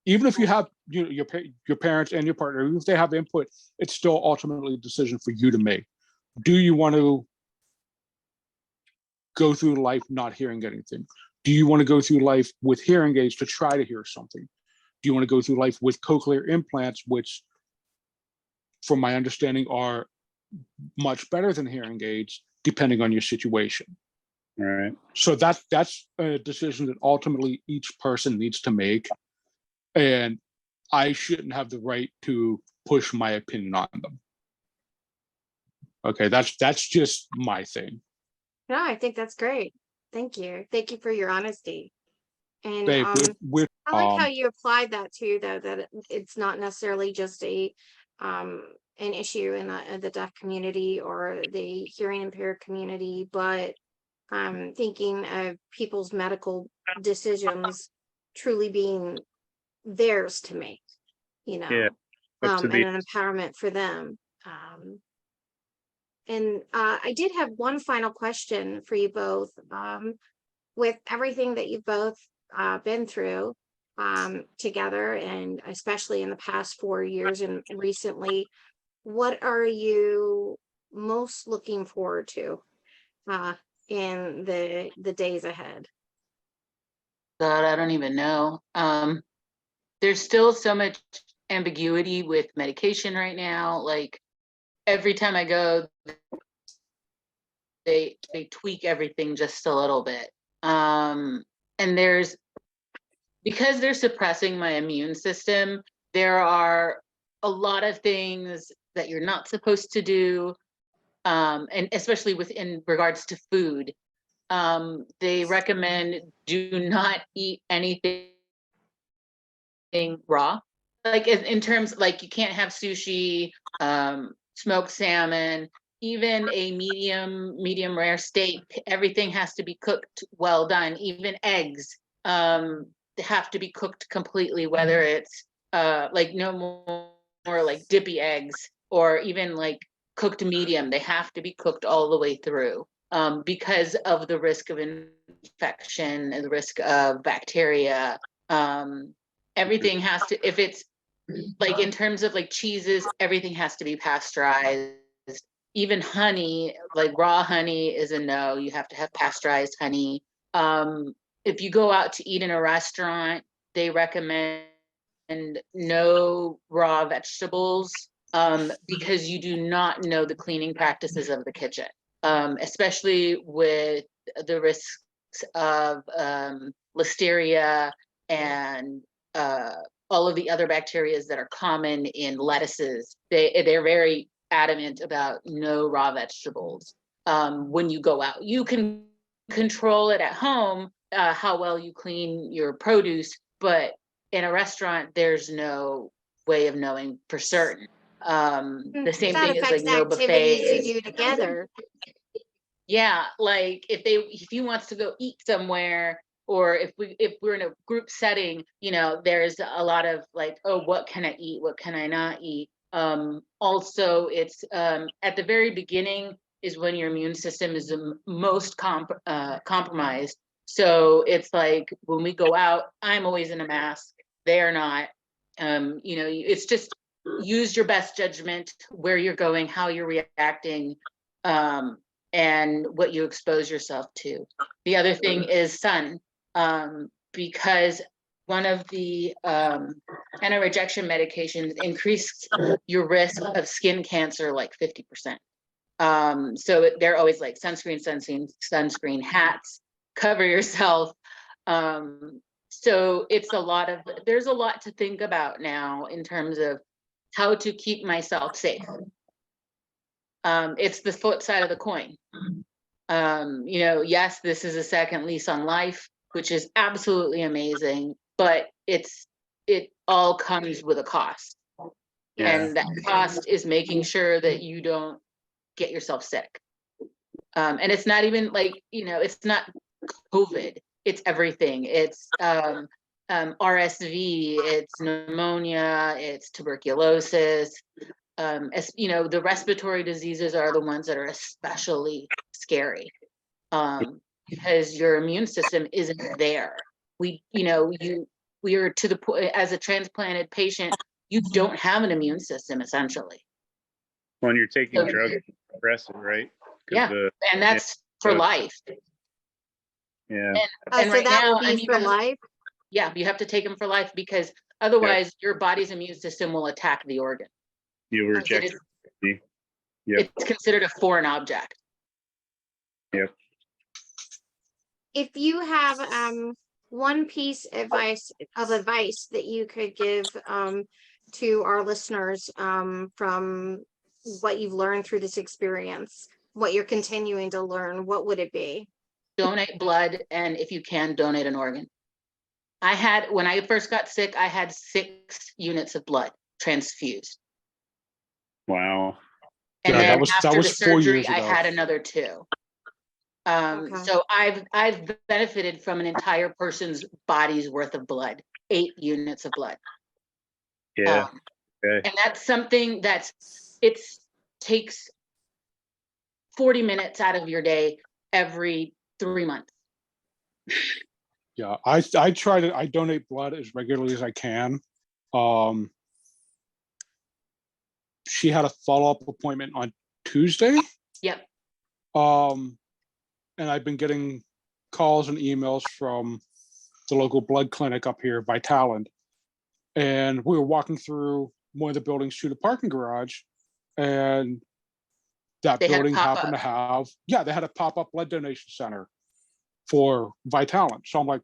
even if you have your parents and your partner, even if they have input, it's still ultimately a decision for you to make. Do you want to go through life not hearing anything? Do you want to go through life with hearing aids to try to hear something? Do you want to go through life with cochlear implants, which, from my understanding, are much better than hearing aids, depending on your situation? Right. So that's a decision that ultimately each person needs to make, and I shouldn't have the right to push my opinion on them. Okay, that's just my thing. No, I think that's great. Thank you. Thank you for your honesty. And Babe, with I like how you applied that too, though, that it's not necessarily just an issue in the deaf community or the hearing impaired community, but thinking of people's medical decisions truly being theirs to make, you know, Yeah. Up to and the an empowerment for them. And I did have one final question for you both. With everything that you've both been through together, and especially in the past 4 years and recently, what are you most looking forward to in the days ahead? God, I don't even know. There's still so much ambiguity with medication right now. Like every time I go, they tweak everything just a little bit. And because they're suppressing my immune system, there are a lot of things that you're not supposed to do. And especially in regards to food, they recommend do not eat anything raw. Like in terms, like you can't have sushi, smoked salmon, even a medium rare steak. Everything has to be cooked well done. Even eggs have to be cooked completely, whether it's like no more like dippy eggs, or even like cooked medium. They have to be cooked all the way through, because of the risk of infection and the risk of bacteria. Everything has to, if it's like in terms of like cheeses, everything has to be pasteurized. Even honey, like raw honey is a no. You have to have pasteurized honey. If you go out to eat in a restaurant, they recommend no raw vegetables, because you do not know the cleaning practices of the kitchen, especially with the risks of listeria and all of the other bacteria that are common in lettuces. They're very adamant about no raw vegetables. When you go out, you can control it at home, how well you clean your produce, but in a restaurant, there's no way of knowing for certain. The same That thing is like affects no activities you buffets. do together. Yeah, like if he wants to go eat somewhere, or if we're in a group setting, there's a lot of like, oh, what can I eat? What can I not eat? Also, it's at the very beginning is when your immune system is the most compromised. So it's like when we go out, I'm always in a mask. They are not. It's just use your best judgment where you're going, how you're reacting. and what you expose yourself to. The other thing is sun, because one of the anti-rejection medications increased your risk of skin cancer like 50%. So they're always like sunscreen, hats, cover yourself. So it's there's a lot to think about now in terms of how to keep myself safe. It's the flip side of the coin. Yes, this is a second lease on life, which is absolutely amazing, but it all comes with a cost. Yeah. And that cost is making sure that you don't get yourself sick. And it's not even like, it's not COVID, it's everything. It's RSV, it's pneumonia, it's tuberculosis. The respiratory diseases are the ones that are especially scary, because your immune system isn't there. We are to the point, as a transplanted patient, you don't have an immune system essentially. When you're taking So- drugs, aggressive, right? 'Cause Yeah, and that's for life. Yeah. And So right that now, will be for life? Yeah, you have to take them for life, because otherwise your body's immune system will attack the organ. You reject it. Yep. It's considered a foreign object. Yep. If you have one piece of advice that you could give to our listeners from what you've learned through this experience, what you're continuing to learn, what would it be? Donate blood, and if you can, donate an organ. When I first got sick, I had 6 units of blood transfused. Wow. And Yeah, then that after was the 4 surgery, years I ago. had another 2. Okay. So I've benefited from an entire person's body's worth of blood, 8 units of blood. Yeah. Okay. And that's something it takes 40 minutes out of your day every 3 months. Yeah, I donate blood as regularly as I can. She had a follow-up appointment on Tuesday. Yep. And I've been getting calls and emails from the local blood clinic up here, Vitalant. And we were walking through one of the buildings to the parking garage, and that They had a building happened to pop-up. have, they had a pop-up blood donation center for Vitalant. So I'm like,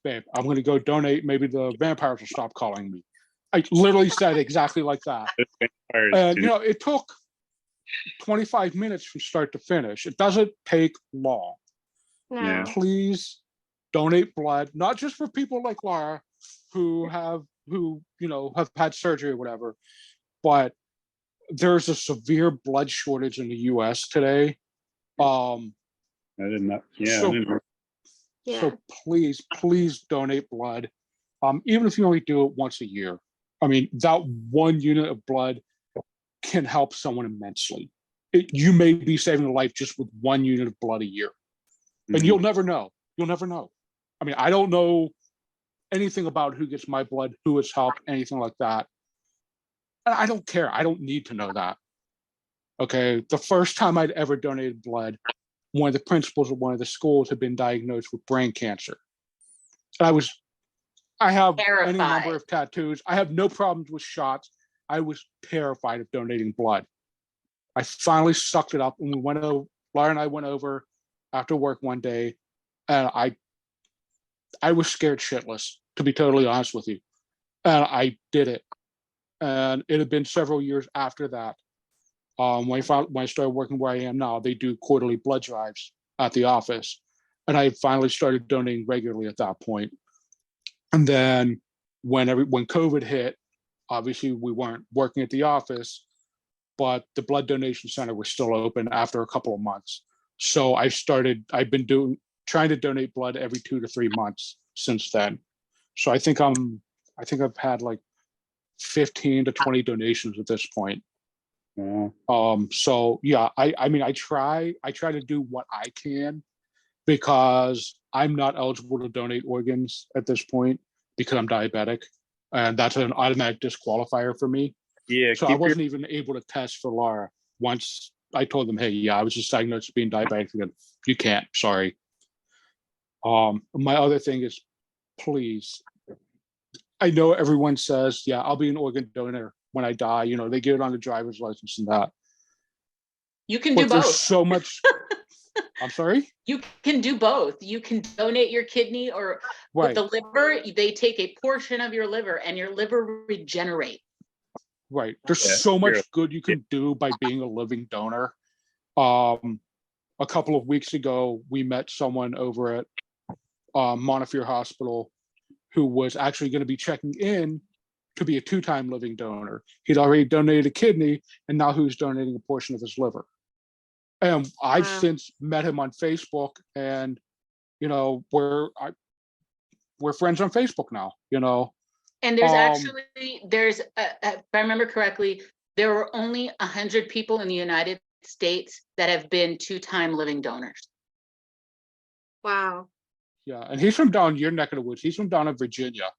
babe, I'm going to go donate. Maybe the vampires will stop calling me. I literally said exactly like that. And, it took 25 minutes from start to finish. It doesn't take long. No. Yeah. Please donate blood, not just for people like Laura who have had surgery or whatever, but there's a severe blood shortage in the US today. I did not. Yeah. So- I didn't know. Yeah. So please donate blood. Even if you only do it once a year. I mean, that 1 unit of blood can help someone immensely. You may be saving a life just with 1 unit of blood a year. And Mhm. you'll never know. You'll never know. I mean, I don't know anything about who gets my blood, who it's helped, anything like that. And I don't care. I don't need to know that. Okay. The first time I'd ever donated blood, one of the principals of one of the schools had been diagnosed with brain cancer. And I have any number Terrified. of tattoos. I have no problems with shots. I was terrified of donating blood. I finally sucked it up, and Laura and I went over after work one day, and I was scared shitless, to be totally honest with you. And I did it. And it had been several years after that. When I started working where I am now, they do quarterly blood drives at the office. And I finally started donating regularly at that point. And then when COVID hit, obviously we weren't working at the office, but the blood donation center was still open after a couple of months. So I've been trying to donate blood every 2 to 3 months since then. So I think I've had like 15 to 20 donations at this point. Wow. So yeah, I mean, I try to do what I can, because I'm not eligible to donate organs at this point because I'm diabetic, and that's an automatic disqualifier for me. Yeah. So I wasn't even able to test for Laura once I told them, hey, yeah, I was just diagnosed with being diabetic. Again. You can't, sorry. My other thing is, please, I know everyone says, yeah, I'll be an organ donor when I die. You know, they get it on the driver's license and that. You can But do there's both. so much. I'm sorry? You can do both. You can donate your kidney, or with Right, the liver, they take a portion of your liver and your liver regenerates. right. There's Yeah, so you're- much good you can do by being a living donor. A couple of weeks ago, we met someone over at Montefiore Hospital who was actually going to be checking in to be a 2-time living donor. He'd already donated a kidney, and now he was donating a portion of his liver. And I've Wow. since met him on Facebook, and you know, we're friends on Facebook now. You know, And there's Um, if I remember correctly, there were only 100 people in the United States that have been 2-time living donors. Wow. yeah, and he's from down your neck of the woods. He's from down in Virginia.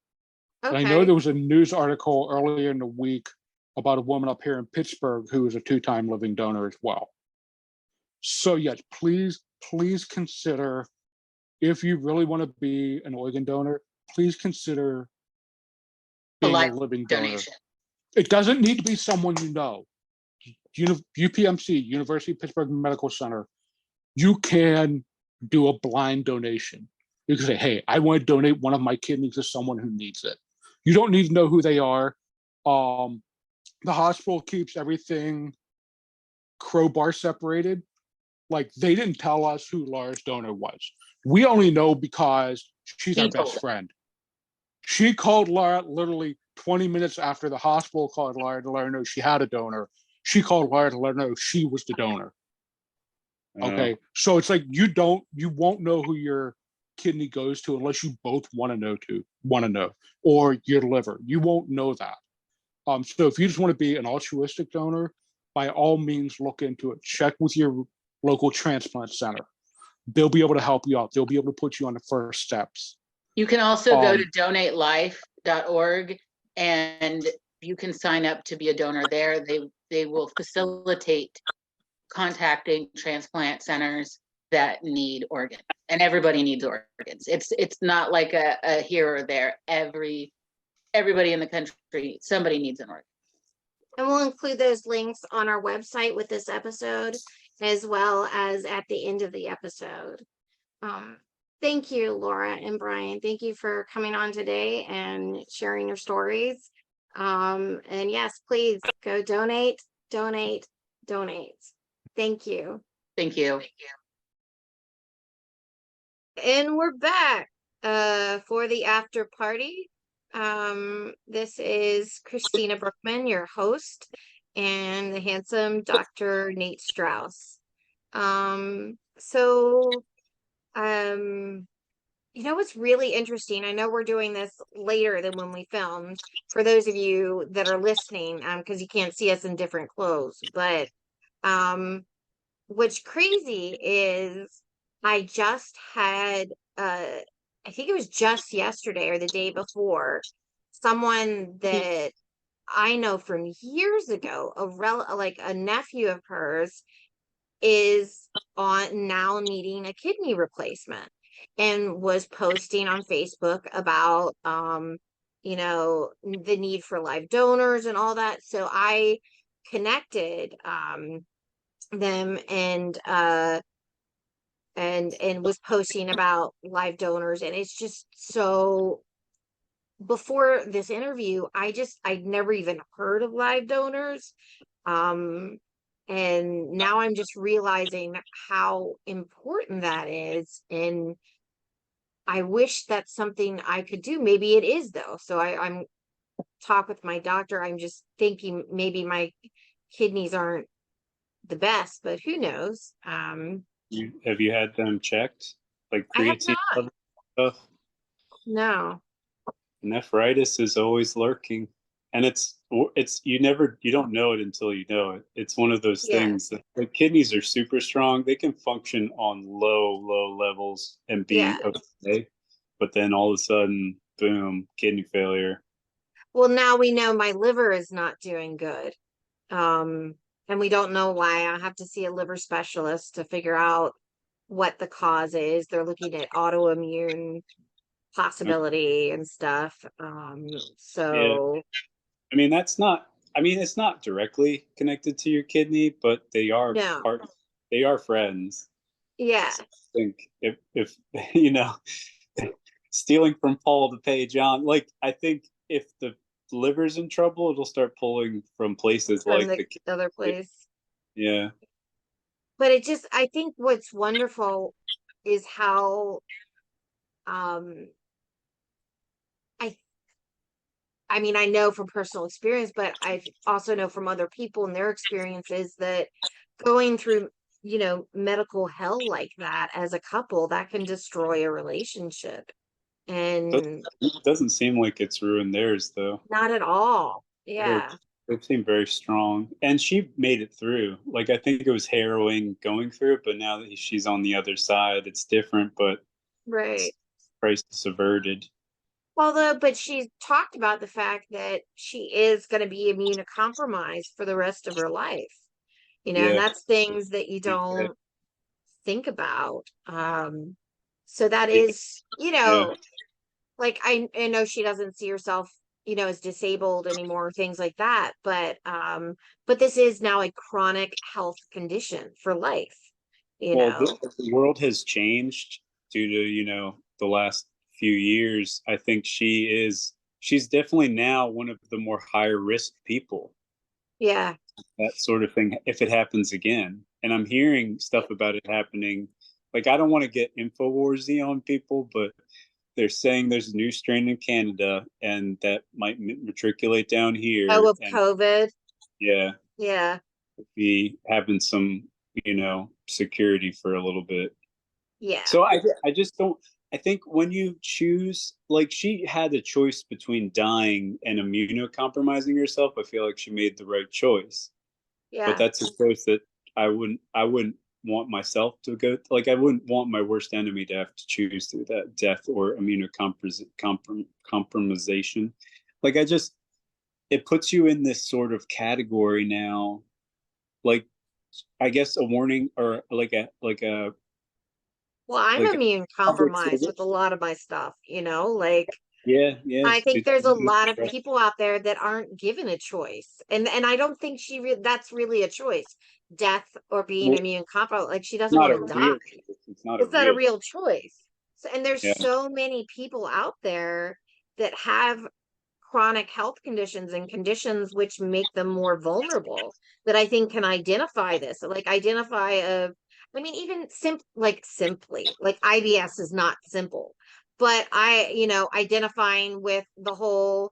And I know Okay. there was a news article earlier in the week about a woman up here in Pittsburgh who is a 2-time living donor as well. So yes, please, please consider, if you really want to be an organ donor, please consider A being a life living donor. donation. It doesn't need to be someone you know. UPMC, University of Pittsburgh Medical Center, you can do a blind donation. You can say, hey, I want to donate one of my kidneys to someone who needs it. You don't need to know who they are. The hospital keeps everything crowbar separated. Like, they didn't tell us who Laura's donor was. We only know because she's He our told best us. friend. She called Laura literally 20 minutes after the hospital called Laura to let her know she had a donor. She called Laura to let her know she was the donor. Okay. So it's like you won't know who your kidney goes to unless you both want to know, or your liver. You won't know that. So if you just want to be an altruistic donor, by all means look into it. Check with your local transplant center. They'll be able to help you out. They'll be able to put you on the first steps. You can also go to Um, donatelife.org and you can sign up to be a donor there. They will facilitate contacting transplant centers that need organs, and everybody needs organs. It's not like a here or there. Everybody in the country, somebody needs an organ. And we'll include those links on our website with this episode, as well as at the end of the episode. Thank you, Laura and Brian. Thank you for coming on today and sharing your stories. And yes, please go donate, donate, donate. Thank you. Thank you. And we're back for the after party. This is Christina Brookman, your host, and the handsome Dr. Nate Strauss. You know what's really interesting? I know we're doing this later than when we filmed, for those of you that are listening, because you can't see us in different clothes, but what's crazy is I just had I think it was just yesterday or the day before, someone that I know from years ago, like a nephew of hers, is on now needing a kidney replacement, and was posting on Facebook about you know, the need for live donors and all that. So I connected them and was posting about live donors. And it's just so, before this interview, I'd never even heard of live donors. And now I'm just realizing how important that is. And I wish that's something I could do. Maybe it is, though. So I'm talk with my doctor. I'm just thinking maybe my kidneys aren't the best, but who knows? Have you had them checked, like I have creatine not. level stuff? No. Nephritis is always lurking, and you don't know it until you know it. It's one of those things Yes. that the kidneys are super strong. They can function on low levels and be Yeah. okay, but then all of a sudden, boom, kidney failure. Well, now we know my liver is not doing good. and we don't know why. I have to see a liver specialist to figure out what the cause is. They're looking at autoimmune possibility and stuff. Yeah. So I mean, it's not directly connected to your kidney, but they are no, they are friends. yeah, So I think if you know, stealing from Paul to pay John, like I think if the liver's in trouble, it'll start pulling from places from like the the other kidney. place. Yeah. But I think what's wonderful is how um I I mean, I know from personal experience, but I also know from other people and their experiences that going through, medical hell like that as a couple, that can destroy a relationship. And Doesn't seem like it's ruined theirs though. not at all. They're, Yeah. they seem very strong, and she made it through. Like I think it was harrowing going through it, but now that she's on the other side, it's different. But Right. crisis averted. Although, but she's talked about the fact that she is going to be immunocompromised for the rest of her life, and Yeah. that's things that you Yeah. don't think about. So that Yeah. is, Yeah. like I know she doesn't see herself, as disabled anymore, things like that. But this is now a chronic health condition for life, you Well, know. the world has changed due to, the last few years. I think she's definitely now one of the more higher risk people, Yeah. that sort of thing, if it happens again. And I'm hearing stuff about it happening. Like, I don't want to get InfoWarsy on people, but they're saying there's a new strain in Canada and that might matriculate down Oh, here. of And COVID. yeah, Yeah. be having some, security for a little bit. Yeah. So I just don't. I think when you choose, like she had a choice between dying and immunocompromising herself. I feel like she made the right choice, but Yeah. that's a choice that I wouldn't want myself to go. Like I wouldn't want my worst enemy to have to choose through that death or immunocompromisation. Like it puts you in this sort of category now. Like I guess a warning or Well, I'm like a immune public compromised with a service. lot of my stuff, like Yeah, yeah. I think It's there's a lot of people out there that aren't given a choice. And I don't think that's really a choice. Death or being well, immune compromised. Like she doesn't not want a to die. real choice. It's not a It's not a real real choice. So, and there's yeah. so many people out there that have chronic health conditions and conditions which make them more vulnerable that I think can identify this. Like identify even simply, like IBS is not simple, but identifying with the whole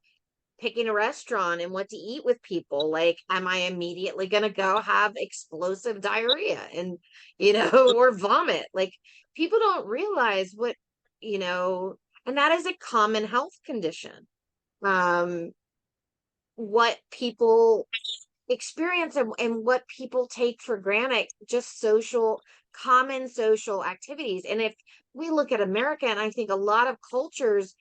picking a restaurant and what to eat with people. Like, am I immediately going to go have explosive diarrhea and, or vomit? Like, people don't realize and that is a common health condition. Um, what people experience and what people take for granted, just common social activities. And if we look at America, and I think a lot of cultures,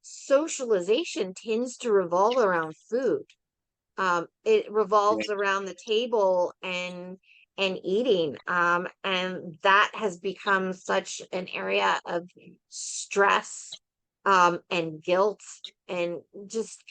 socialization tends to revolve around food. It Yeah. revolves around the table and eating. And that has become such an area of stress, and guilt, and just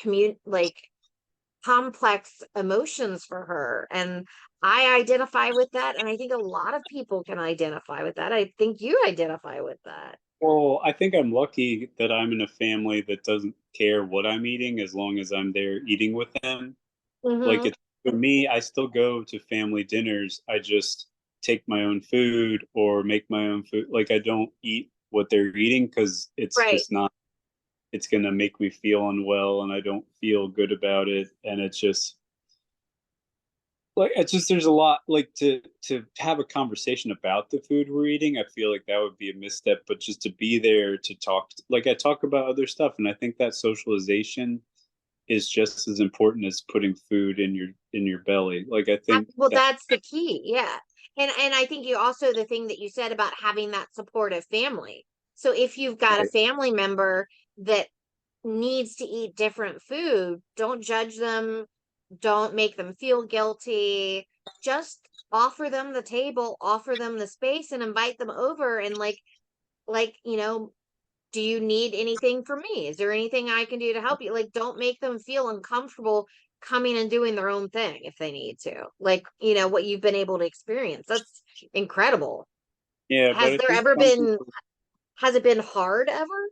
complex emotions for her. And I identify with that. And I think a lot of people can identify with that. I think you identify with that. Well, I think I'm lucky that I'm in a family that doesn't care what I'm eating as long as I'm there eating with them. Like Mm-hmm. it's for me, I still go to family dinners. I just take my own food or make my own food. Like I don't eat what they're eating because it's Right. just not, it's gonna make me feel unwell and I don't feel good about it. And it's just there's a lot like to have a conversation about the food we're eating. I feel like that would be a misstep, but just to be there to talk, like I talk about other stuff, and I think that socialization is just as important as putting food in your belly. Like I think Well, that that's the key. Yeah. And I think you also, the thing that you said about having that supportive family. So if you've got a family member that needs to eat different food, don't judge them, Don't make them feel guilty. Just offer them the table, offer them the space, and invite them over. And like, do you need anything from me? Is there anything I can do to help you? Like, don't make them feel uncomfortable coming and doing their own thing if they need to. Like, what you've been able to experience. That's incredible. Yeah, but Has I there think ever some been, people, has it been hard ever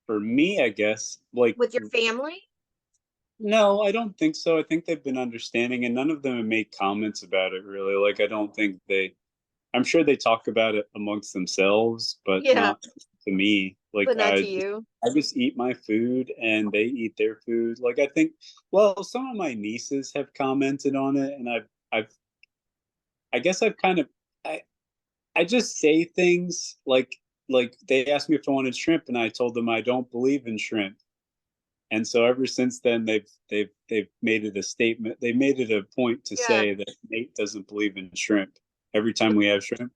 for me, I guess, like, with your family? no, I don't think so. I think they've been understanding, and none of them have made comments about it really. Like, I don't think I'm sure they talk about it amongst themselves, but Yeah, not to me. Like, but not to you. I just eat my food and they eat their food. Like, I think, well, some of my nieces have commented on it, and I guess I've kind of, I, I just say things like they asked me if I wanted shrimp, and I told them I don't believe in shrimp. And so ever since then, they've made it a statement. They made it a point to Yeah. say that Nate doesn't believe in shrimp every time we have shrimp.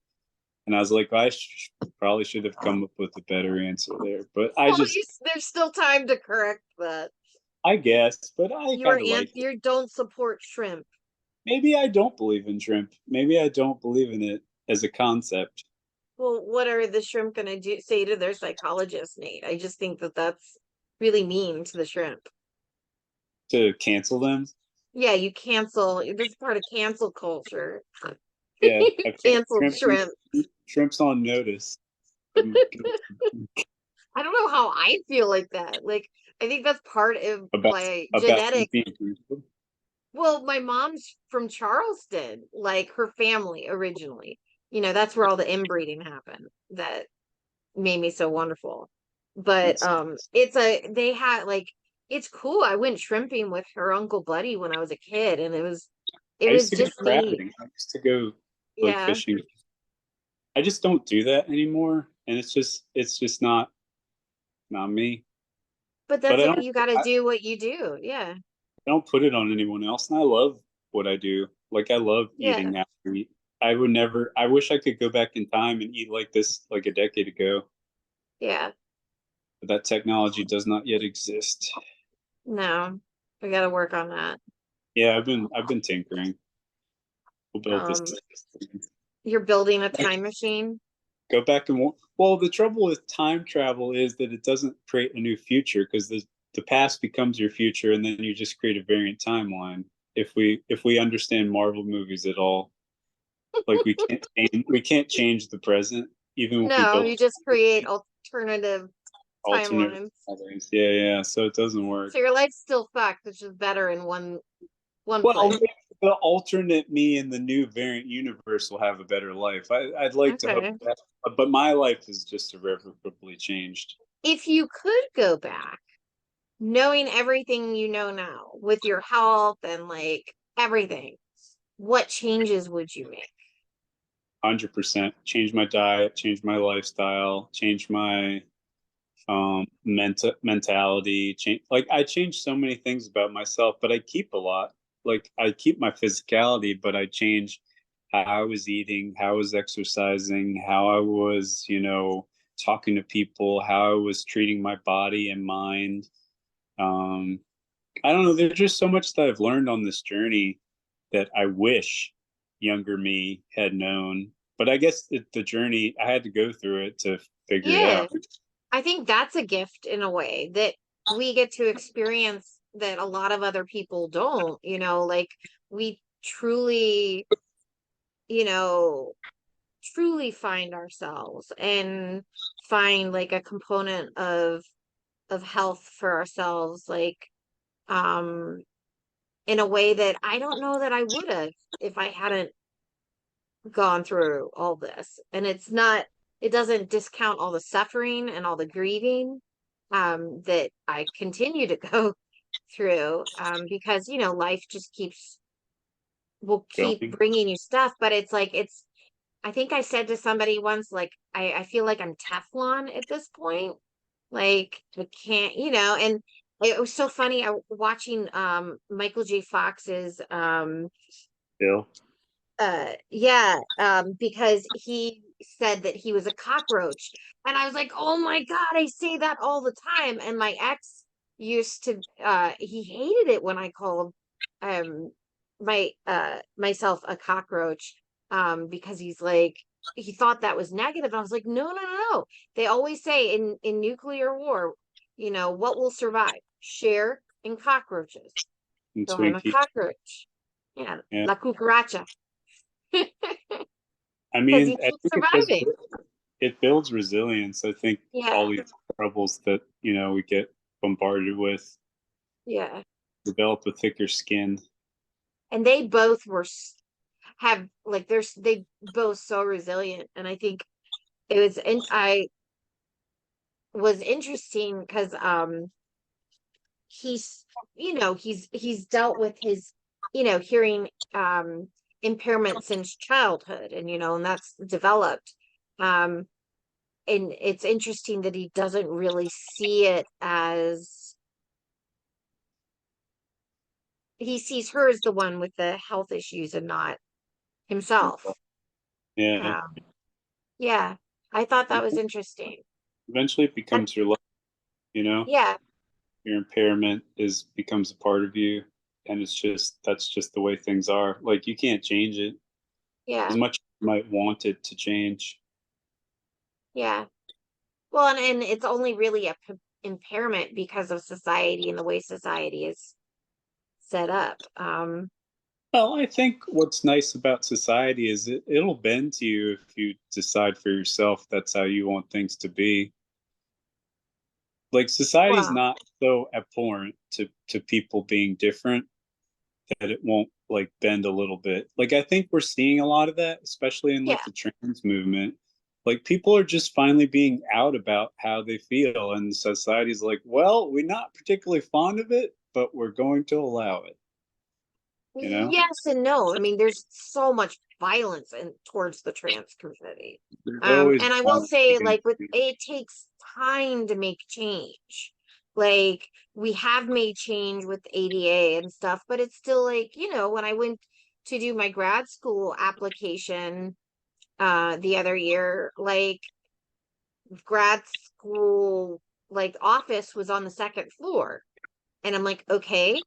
And I was like, probably should have come up with a better answer there. But Well, there's still time to correct that. I guess, but I kind of like it. You don't support shrimp. Maybe I don't believe in shrimp. Maybe I don't believe in it as a concept. Well, what are the shrimp gonna say to their psychologist, Nate? I just think that that's really mean to the shrimp. To cancel them. Yeah, you cancel. This is part of cancel culture. Yeah, You I put canceled shrimp. shrimps on notice. I don't know how I feel like that. Like, I think that's part of about my about genetic. being canceled. Well, my mom's from Charleston, like her family originally. That's where all the inbreeding happened. That made me so wonderful. But That's, they had like, it's cool. I went shrimping with her Uncle Buddy when I was a kid, and it I used was to go just neat. crabbing. I used to go like Yeah. fishing. I just don't do that anymore, and it's just not me. But But that's okay. You gotta do what you do. Yeah. I don't put it on anyone else, and I love what I do. Like, I love Yeah. eating after meat. I would never. I wish I could go back in time and eat like this like a decade ago, Yeah. but that technology does not yet exist. No. We gotta work on that. Yeah, I've been tinkering. We'll build this. Um, you're building a time machine. Go back and well, the trouble with time travel is that it doesn't create a new future, because the past becomes your future, and then you just create a variant timeline. If we understand Marvel movies at all, like, we can't change the present, even if we No, built you just create alternative alternate timelines. timelines. Yeah, so it doesn't work. So your life's still fucked. It's just better in one Well, place. the alternate me in the new variant universe will have a better life. I'd like to hope Okay. that, but my life is just irrevocably changed. If you could go back, knowing everything you know now with your health and like everything, what changes would you make? 100% change my diet, change my lifestyle, change my mentality, change, like, I changed so many things about myself, but I keep a lot. Like, I keep my physicality, but I change how I was eating, how I was exercising, how I was, talking to people, how I was treating my body and mind. um I don't know, there's just so much that I've learned on this journey that I wish younger me had known. But I guess the journey, I had to go through it to figure it Yeah. out. I think that's a gift in a way that we get to experience that a lot of other people don't, like we truly, you know, truly find ourselves and find like a component of health for ourselves, like um in a way that I don't know that I would have if I hadn't gone through all this. And it doesn't discount all the suffering and all the grieving that I continue to go through, because life just will keep Going. bringing you stuff. But it's like, I think I said to somebody once, like, I feel like I'm Teflon at this point. Like, I can't, and it was so funny. I watching Michael J. Fox's Still. yeah, because he said that he was a cockroach, and I was like, oh my god, I say that all the time. And my ex used to he hated it when I myself a cockroach, because he's like, he thought that was negative. I was like, no, no, no, no. They always say in nuclear war, you know, what will survive? Share and cockroaches. And So I'm a Twinkie. cockroach. Yeah, Yeah. la cucaracha. I Because mean, you I keep think surviving. it builds resilience. I think all Yeah, these troubles that, we get bombarded with yeah. develop a thicker skin. And they both have like they both so resilient. And I think it was, and I was interesting because he's, he's dealt with his, hearing impairment since childhood, and and that's developed. um and it's interesting that he doesn't really see it as, he sees her as the one with the health issues and not himself. Yeah. um yeah, I thought that was interesting. Eventually it And becomes your life, yeah, your impairment becomes a part of you. And that's just the way things are. Like, you can't change it as yeah, much as you might want it to change. yeah. Well, and it's only really a impairment because of society and the way society is set up. Well, I think what's nice about society is it'll bend to you if you decide for yourself that's how you want things to be. Like, society's Well, not so abhorrent to people being different that it won't like bend a little bit. Like, I think we're seeing a lot of that, especially in yeah, like the trans movement. Like, people are just finally being out about how they feel, and society's like, well, we're not particularly fond of it, but we're going to allow it, you know? yes and no. I mean, there's so much violence towards the trans community. There's always And I will violence say, against like, with people. it takes time to make change. Like, we have made change with ADA and stuff, but it's still like, when I went to do my grad school application the other year, like, grad school, like, office was on the second floor. And I'm like, okay,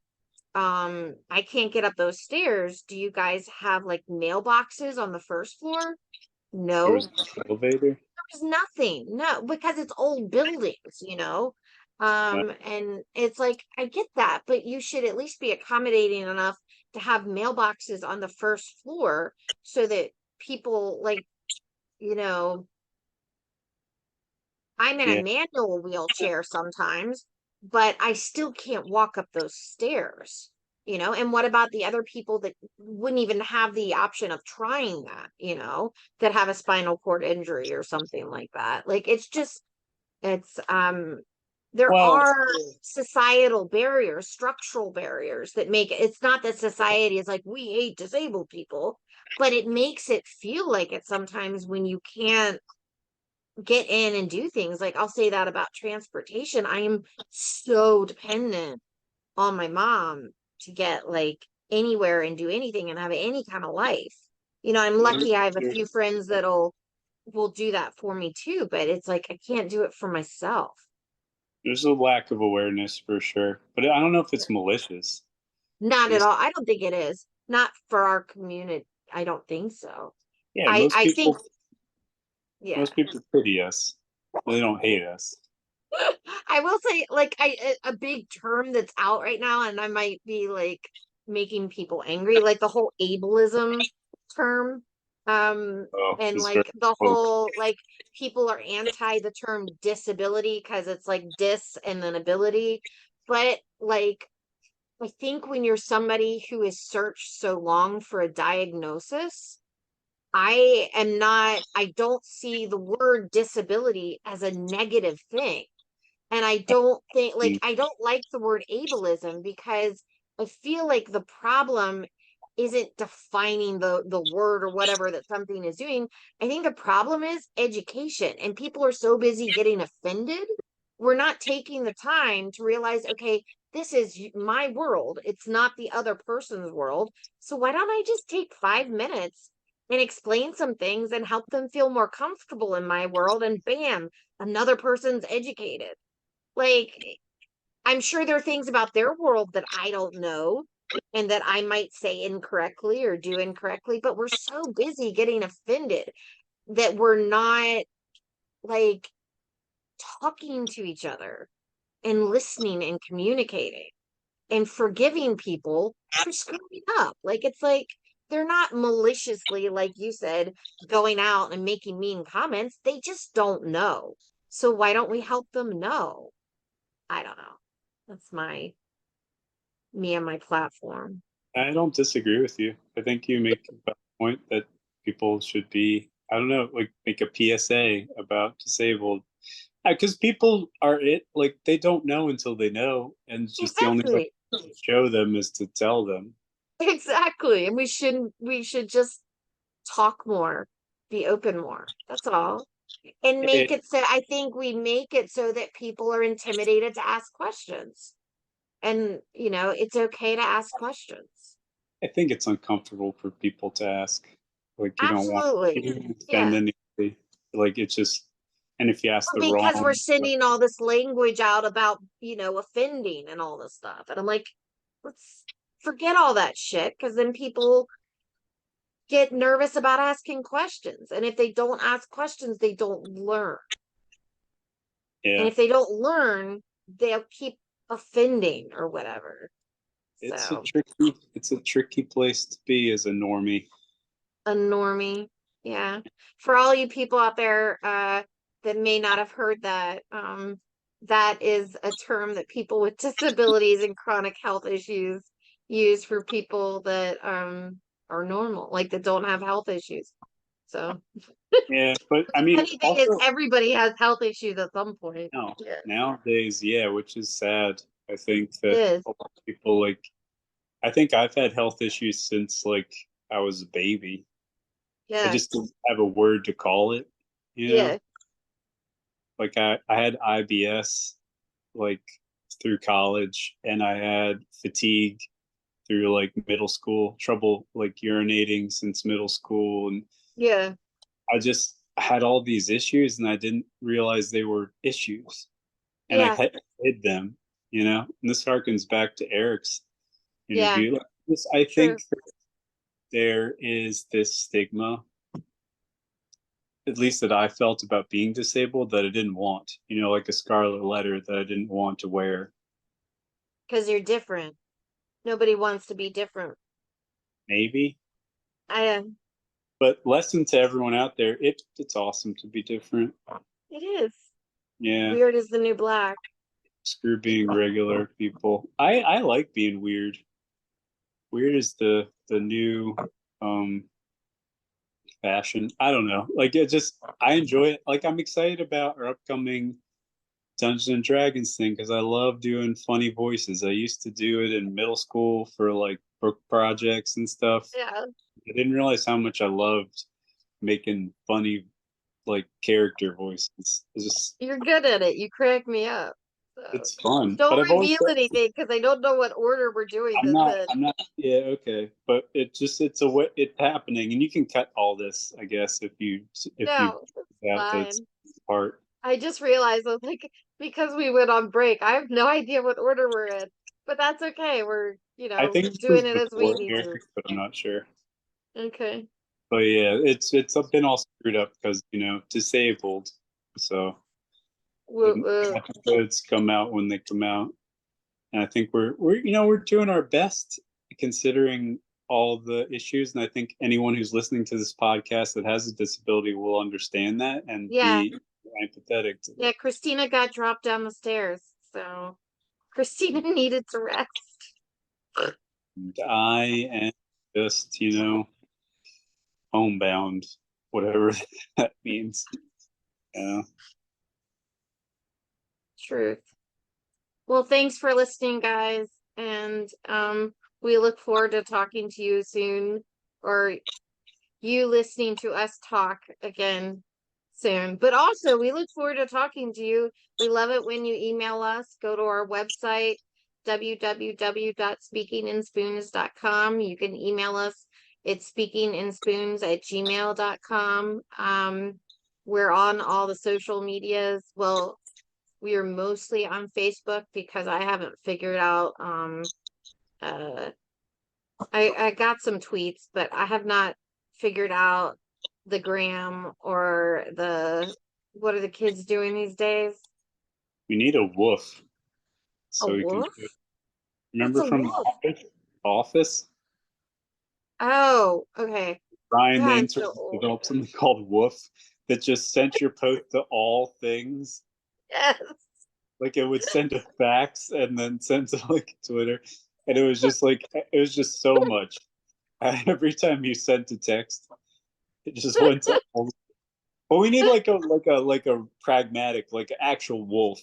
I can't get up those stairs. Do you guys have like mailboxes on the first floor? There No, was no elevator. there's nothing. No, because it's old buildings. Uh, And it's like, I get that, but you should at least be accommodating enough to have mailboxes on the first floor so that people, like, you know, I'm in a yeah. manual wheelchair sometimes, but I still can't walk up those stairs. And what about the other people that wouldn't even have the option of trying that, that have a spinal cord injury or something like that? Like, it's there Well, are societal barriers, structural barriers that make it's not that society is like, we hate disabled people, but it makes it feel like it sometimes when you can't get in and do things. Like, I'll say that about transportation. I am so dependent on my mom to get like anywhere and do anything and have any kind of life. I'm lucky I have a few friends that'll will do that for me too, but it's like I can't do it for myself. there's a lack of awareness for sure, but I don't know if it's malicious. Not I at guess, all. I don't think it is. Not for our community. I don't think so. yeah, I think, yeah. most people pity us. They don't hate us. I will say, like, a big term that's out right now, and I might be like making people angry, like the whole ableism term. Oh, And it's very like the woke. whole, like, people are anti the term disability because it's like dis and then ability. But like, I think when you're somebody who has searched so long for a diagnosis, I don't see the word disability as a negative thing. And I don't think, like, Mm. I don't like the word ableism because I feel like the problem isn't defining the word or whatever that something is doing. I think the problem is education, and people are so busy getting offended. We're not taking the time to realize, okay, this is my world. It's not the other person's world. So why don't I just take 5 minutes and explain some things and help them feel more comfortable in my world? And bam, another person's educated. Like, I'm sure there are things about their world that I don't know, and that I might say incorrectly or do incorrectly, but we're so busy getting offended that we're not like talking to each other and listening and communicating and forgiving people for screwing up. Like, it's like they're not maliciously, like you said, going out and making mean comments. They just don't know. So why don't we help them know? I don't know. That's me and my platform. I don't disagree with you. I think you make a valid point that people should be, I don't know, like make a PSA about disabled. Because people are like they don't know until they know, and it's just the only way Exactly. to show them is to tell them. Exactly. And we should just talk more, be open more. That's all. And make It, it so I think we make it so that people are intimidated to ask questions. And, it's okay to ask questions. I think it's uncomfortable for people to ask. Like you don't want Absolutely. to offend Yeah. anybody. Like it's just, and if you ask the Because we're wrong, sending all this language out about, offending and all this stuff. And I'm like, let's forget all that shit, because then people get nervous about asking questions. And if they don't ask questions, they don't learn. And yeah, if they don't learn, they'll keep offending or whatever. it's So a tricky place to be as a normie. a normie. Yeah. For all you people out there that may not have heard that, that is a term that people with disabilities and chronic health issues use for people that are normal, like that don't have health issues. So Yeah, but I mean, funny thing is also everybody has health issues at some point. no, Yeah. nowadays, yeah, which is sad. I think It that is. a lot of people like. I think I've had health issues since like I was a baby. I Yeah. just didn't have a word to call it, you know? Yeah. Like I had IBS like through college and I had fatigue through like middle school, trouble like urinating since middle school and Yeah. I just had all these issues and I didn't realize they were issues and I Yeah. hid them, you know? And this harkens back to Eric's Yeah. interview. Like, this, I True. think there is this stigma at least that I felt about being disabled that I didn't want, like a scarlet letter that I didn't want to wear. Because you're different. Nobody wants to be different. Maybe. I But lesson to everyone out there, it's awesome to be different. It is. Yeah. Weird is the new black. Screw being regular people. I like being weird. Weird is the new fashion. I don't know. Like I enjoy it. Like I'm excited about our upcoming Dungeons and Dragons thing because I love doing funny voices. I used to do it in middle school for like book projects and stuff. Yeah. I didn't realize how much I loved making funny like character voices. You're good at it. You crack me up. So It's fun. But don't I've always reveal anything because I don't know what order we're doing I'm this not in. I'm not yeah, okay. But it's a way it's happening and you can cut all this, I guess, if you No, it's out this fine. part. I just realized I was like, because we went on break, I have no idea what order we're in. But that's okay. We're, I think this was doing it as we before need to. Eric, but I'm not sure. Okay. But yeah, it's been all screwed up because disabled. So Woo the woo. episodes come out when they come out, and I think we're doing our best considering all the issues. And I think anyone who's listening to this podcast that has a disability will understand that and Yeah. be empathetic to Yeah, it. Christina got dropped down the stairs. So Christina needed to rest. And I am just homebound, whatever that means. Yeah. Truth. Well, thanks for listening, guys. And we look forward to talking to you soon, or you listening to us talk again soon. But also, we look forward to talking to you. We love it when you email us. Go to our website, www.speakinginspoons.com. You can email us. It's speakinginspoons@gmail.com. We're on all the social medias. Well, we are mostly on Facebook because I haven't figured out uh I got some tweets, but I have not figured out the gram or what are the kids doing these days? We need a woof. A So we can wolf? remember What's a from wolf? Office? Oh, okay. Ryan, the God, I'm intern, so old. developed something called Woof that just sent your post to all things. Yes. Like it would send a fax and then send to like Twitter, and it was just like it was just so much. Every time you sent a text, it just went to all. But we need like a pragmatic, like actual wolf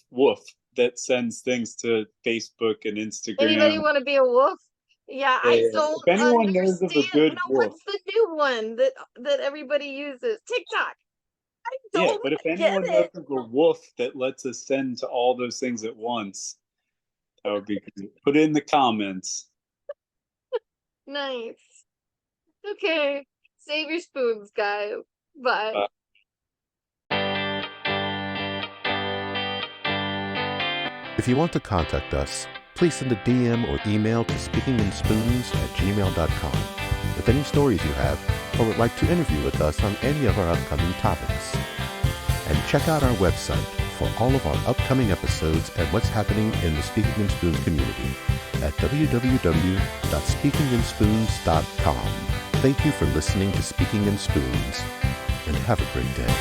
that sends things to Facebook and Anybody Instagram. want to be a wolf? Yeah, I don't If anyone knows of a understand. good No, wolf, what's the new one that everybody uses? TikTok. I yeah. don't But if get anyone knows it. of a wolf that lets us send to all those things at once, that would be good. Put it in the comments. Nice. Okay. Save your spoons, guys. Bye. If you want to contact us, please send a DM or email to speakinginspoons@gmail.com with any stories you have or would like to interview with us on any of our upcoming topics. And check out our website for all of our upcoming episodes and what's happening in the Speaking in Spoons community at www.speakinginspoons.com. Thank you for listening to Speaking in Spoons, and have a great day.